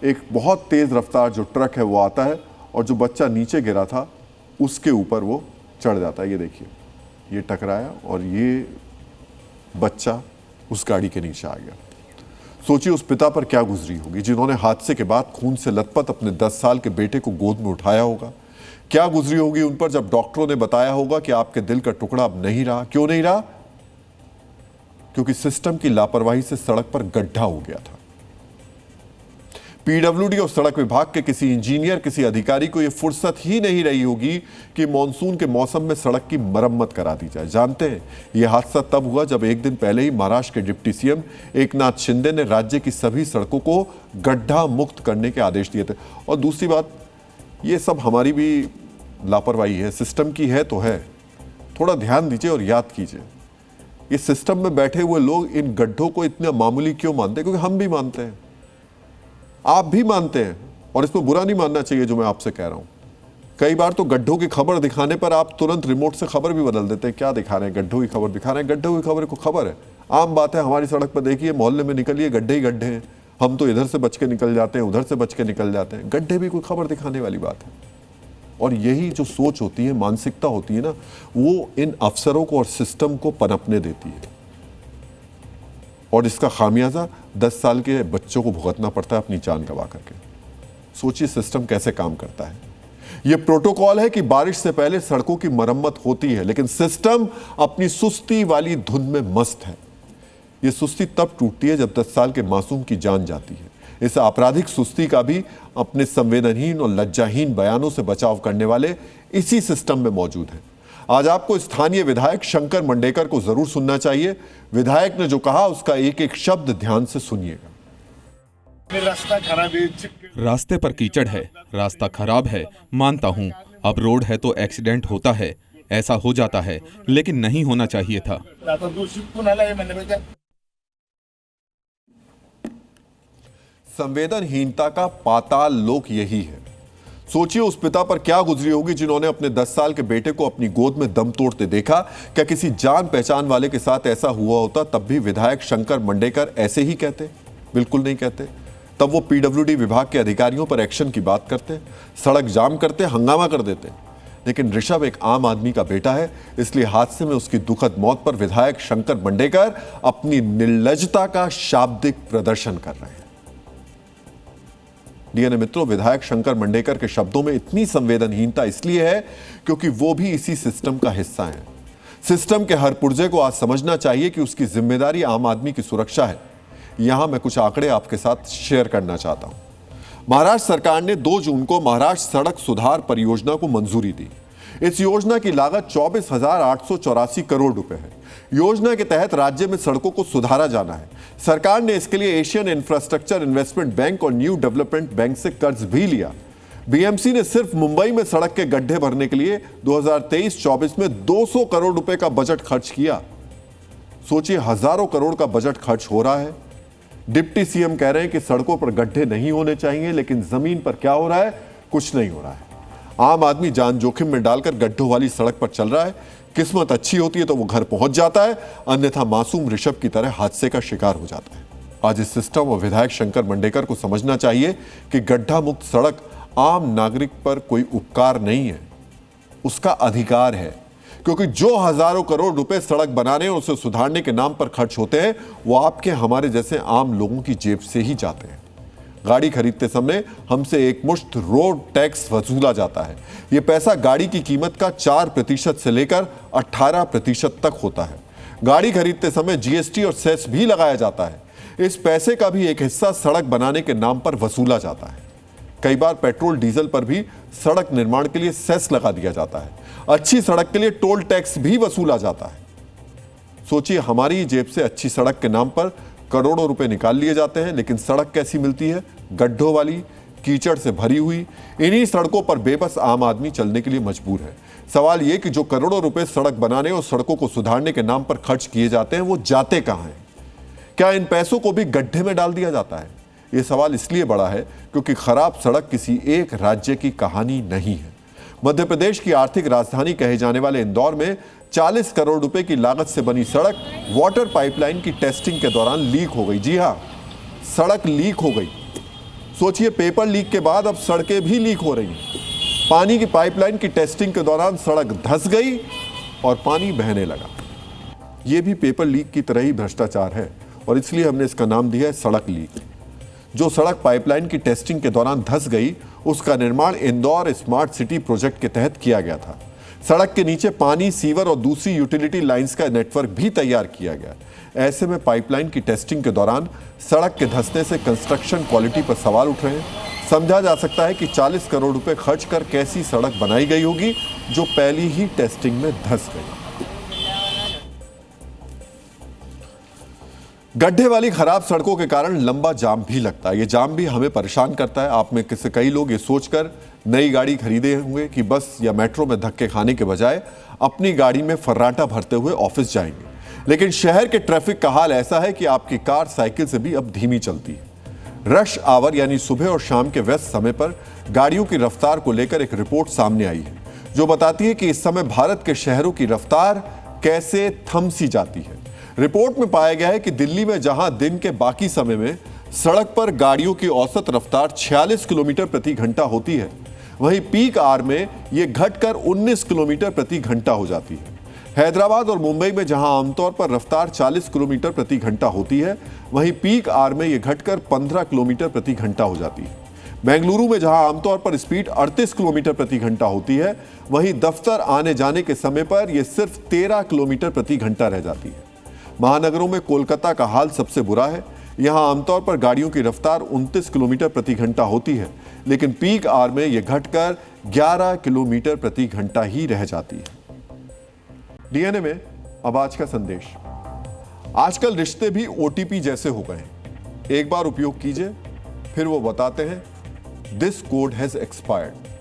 एक बहुत तेज़ रफ्तार जो ट्रक है वो आता है और जो बच्चा नीचे गिरा था उसके ऊपर वो चढ़ जाता है। ये देखिए, ये टकराया और ये बच्चा उस गाड़ी के नीचे आ गया। सोचिए उस पिता पर क्या गुजरी होगी जिन्होंने हादसे के बाद खून से लथपथ अपने 10 साल के बेटे को गोद में उठाया होगा। क्या गुजरी होगी उन पर जब डॉक्टरों ने बताया होगा कि आपके दिल का टुकड़ा अब नहीं रहा। क्यों नहीं रहा? क्योंकि सिस्टम की लापरवाही से सड़क पर गड्ढा हो गया था। पीडब्ल्यूडी और सड़क विभाग के किसी इंजीनियर, किसी अधिकारी को यह फुर्सत ही नहीं रही होगी कि मॉनसून के मौसम में सड़क की मरम्मत करा दी जाए। जानते हैं यह हादसा तब हुआ जब एक दिन पहले ही महाराष्ट्र के डिप्टी सीएम एकनाथ शिंदे ने राज्य की सभी सड़कों को गड्ढा मुक्त करने के आदेश दिए थे। और दूसरी बात, ये सब हमारी भी लापरवाही है, सिस्टम की है तो है, थोड़ा ध्यान दीजिए और याद कीजिए। ये सिस्टम में बैठे हुए लोग इन गड्ढों को इतना मामूली क्यों मानते हैं? क्योंकि हम भी मानते हैं, आप भी मानते हैं, और इसमें बुरा नहीं मानना चाहिए जो मैं आपसे कह रहा हूं। कई बार तो गड्ढों की खबर दिखाने पर आप तुरंत रिमोट से खबर भी बदल देते हैं। क्या दिखा रहे हैं? गड्ढों की खबर दिखा रहे हैं। गड्ढों की खबर को खबर है, आम बात है। हमारी सड़क पर देखिए, मोहल्ले में निकलिए, गड्ढे ही गड्ढे हैं। हम तो इधर से बच के निकल जाते हैं, उधर से बच के निकल जाते हैं। गड्ढे भी कोई खबर दिखाने वाली बात है? और यही जो सोच होती है, मानसिकता होती है ना, वो इन अफसरों को और सिस्टम को पनपने देती है, और इसका खामियाजा 10 साल के बच्चों को भुगतना पड़ता है अपनी जान गंवा करके। सोचिए सिस्टम कैसे काम करता है। यह प्रोटोकॉल है कि बारिश से पहले सड़कों की मरम्मत होती है, लेकिन सिस्टम अपनी सुस्ती वाली धुन में मस्त है। यह सुस्ती तब टूटती है जब 10 साल के मासूम की जान जाती है। इस आपराधिक सुस्ती का भी अपने संवेदनहीन और लज्जाहीन बयानों से बचाव करने वाले इसी सिस्टम में मौजूद है। आज आपको स्थानीय विधायक शंकर मंडेकर को जरूर सुनना चाहिए। विधायक ने जो कहा उसका एक एक शब्द ध्यान से सुनिएगा। रास्ता खराब है, रास्ते पर कीचड़ है, रास्ता खराब है, मानता हूँ। अब रोड है तो एक्सीडेंट होता है, ऐसा हो जाता है, लेकिन नहीं होना चाहिए था। संवेदनहीनता का पाताल लोक यही है। सोचिए उस पिता पर क्या गुजरी होगी जिन्होंने अपने 10 साल के बेटे को अपनी गोद में दम तोड़ते देखा। क्या किसी जान पहचान वाले के साथ ऐसा हुआ होता तब भी विधायक शंकर मंडेकर ऐसे ही कहते? बिल्कुल नहीं कहते। तब वो पीडब्ल्यूडी विभाग के अधिकारियों पर एक्शन की बात करते, सड़क जाम करते, हंगामा कर देते। लेकिन ऋषभ एक आम आदमी का बेटा है, इसलिए हादसे में उसकी दुखद मौत पर विधायक शंकर मंडेकर अपनी निर्लज्जता का शाब्दिक प्रदर्शन कर रहे हैं। डीएनए मित्रों, विधायक शंकर मंडेकर के शब्दों में इतनी संवेदनहीनता इसलिए है क्योंकि वो भी इसी सिस्टम का हिस्सा है। सिस्टम के हर पुर्जे को आज समझना चाहिए कि उसकी जिम्मेदारी आम आदमी की सुरक्षा है। यहां मैं कुछ आंकड़े आपके साथ शेयर करना चाहता हूं। महाराष्ट्र सरकार ने 2 जून को महाराष्ट्र सड़क सुधार परियोजना को मंजूरी दी। इस योजना की लागत 24,884 करोड़ रुपए है। योजना के तहत राज्य में सड़कों को सुधारा जाना है। सरकार ने इसके लिए एशियन इंफ्रास्ट्रक्चर इन्वेस्टमेंट बैंक और न्यू डेवलपमेंट बैंक से कर्ज भी लिया। बीएमसी ने सिर्फ मुंबई में सड़क के गड्ढे भरने के लिए 2023-24 में 200 करोड़ रुपए का बजट खर्च किया। सोचिए, हजारों करोड़ का बजट खर्च हो रहा है। डिप्टी सीएम कह रहे हैं कि सड़कों पर गड्ढे नहीं होने चाहिए, लेकिन जमीन पर क्या हो रहा है? कुछ नहीं हो रहा है। आम आदमी जान जोखिम में डालकर गड्ढों वाली सड़क पर चल रहा है। किस्मत अच्छी होती है तो वो घर पहुंच जाता है, अन्यथा मासूम ऋषभ की तरह हादसे का शिकार हो जाता है। आज इस सिस्टम और विधायक शंकर मंडेकर को समझना चाहिए कि गड्ढा मुक्त सड़क आम नागरिक पर कोई उपकार नहीं है, उसका अधिकार है। क्योंकि जो हजारों करोड़ रुपए सड़क बनाने और उसे सुधारने के नाम पर खर्च होते हैं, वो आपके हमारे जैसे आम लोगों की जेब से ही जाते हैं। गाड़ी खरीदते समय हमसे एक मुश्त रोड टैक्स वसूला जाता है। यह पैसा गाड़ी की कीमत का 4% से लेकर 18% तक होता है। गाड़ी खरीदते समय जीएसटी और सेस भी लगाया जाता है। इस पैसे का भी एक हिस्सा सड़क बनाने के नाम पर वसूला जाता है। कई बार पेट्रोल डीजल पर भी सड़क निर्माण के लिए सेस लगा दिया जाता है। अच्छी सड़क के लिए टोल टैक्स भी वसूला जाता है। सोचिए, हमारी जेब से अच्छी सड़क के नाम पर करोड़ों रुपए निकाल लिए जाते हैं, लेकिन सड़क कैसी मिलती है? गड्ढों वाली, कीचड़ से भरी हुई। इन्हीं सड़कों पर बेबस आम आदमी चलने के लिए मजबूर है। सवाल यह कि जो करोड़ों रुपए सड़क बनाने और सड़कों को सुधारने के नाम पर खर्च किए जाते हैं, वो जाते कहां हैं? क्या इन पैसों को भी गड्ढे में डाल दिया जाता है? यह सवाल इसलिए बड़ा है क्योंकि खराब सड़क किसी एक राज्य की कहानी नहीं है। मध्य प्रदेश की आर्थिक राजधानी कहे जाने वाले इंदौर में 40 करोड़ रुपए की लागत से बनी सड़क वाटर पाइपलाइन की टेस्टिंग के दौरान लीक हो गई। जी हां, सड़क लीक हो गई। सोचिए, पेपर लीक के बाद अब सड़कें भी लीक हो रही हैं। पानी की पाइपलाइन की टेस्टिंग के दौरान सड़क धंस गई और पानी बहने लगा। यह भी पेपर लीक की तरह ही भ्रष्टाचार है, और इसलिए हमने इसका नाम दिया है सड़क लीक। जो सड़क पाइपलाइन की टेस्टिंग के दौरान धंस गई, उसका निर्माण इंदौर स्मार्ट सिटी प्रोजेक्ट के तहत किया गया था। सड़क के नीचे पानी, सीवर और दूसरी यूटिलिटी लाइंस का नेटवर्क भी तैयार किया गया। ऐसे में पाइपलाइन की टेस्टिंग के दौरान सड़क के धंसने से कंस्ट्रक्शन क्वालिटी पर सवाल उठ रहे हैं। समझा जा सकता है कि 40 करोड़ रुपए खर्च कर कैसी सड़क बनाई गई होगी जो पहली ही टेस्टिंग में धंस गई। गड्ढे वाली खराब सड़कों के कारण लंबा जाम भी लगता है। ये जाम भी हमें परेशान करता है। आप में से कई लोग ये सोचकर नई गाड़ी खरीदे होंगे कि बस या मेट्रो में धक्के खाने के बजाय अपनी गाड़ी में फर्राटा भरते हुए ऑफिस जाएंगे, लेकिन शहर के ट्रैफिक का हाल ऐसा है कि आपकी कार साइकिल से भी अब धीमी चलती है। रश आवर यानी सुबह और शाम के व्यस्त समय पर गाड़ियों की रफ्तार को लेकर एक रिपोर्ट सामने आई है जो बताती है कि इस समय भारत के शहरों की रफ्तार कैसे थम सी जाती है। रिपोर्ट में पाया गया है कि दिल्ली में जहां दिन के बाकी समय में सड़क पर गाड़ियों की औसत रफ्तार 46 किलोमीटर प्रति घंटा होती है, वहीं पीक आवर में यह घटकर 19 किलोमीटर प्रति घंटा हो जाती है। हैदराबाद और मुंबई में जहां आमतौर पर रफ्तार 40 किलोमीटर प्रति घंटा होती है, वहीं पीक आवर में यह घटकर 15 किलोमीटर प्रति घंटा हो जाती है। बेंगलुरु में जहां आमतौर पर स्पीड 38 किलोमीटर प्रति घंटा होती है, वहीं दफ्तर आने जाने के समय पर यह सिर्फ 13 किलोमीटर प्रति घंटा रह जाती है। महानगरों में कोलकाता का हाल सबसे बुरा है। यहां आमतौर पर गाड़ियों की रफ्तार 29 किलोमीटर प्रति घंटा होती है, लेकिन पीक आवर में यह घटकर 11 किलोमीटर प्रति घंटा ही रह जाती है। डीएनए में अब आज का संदेश। आजकल रिश्ते भी ओटीपी जैसे हो गए हैं। एक बार उपयोग कीजिए, फिर वो बताते हैं दिस कोड हैज एक्सपायर्ड।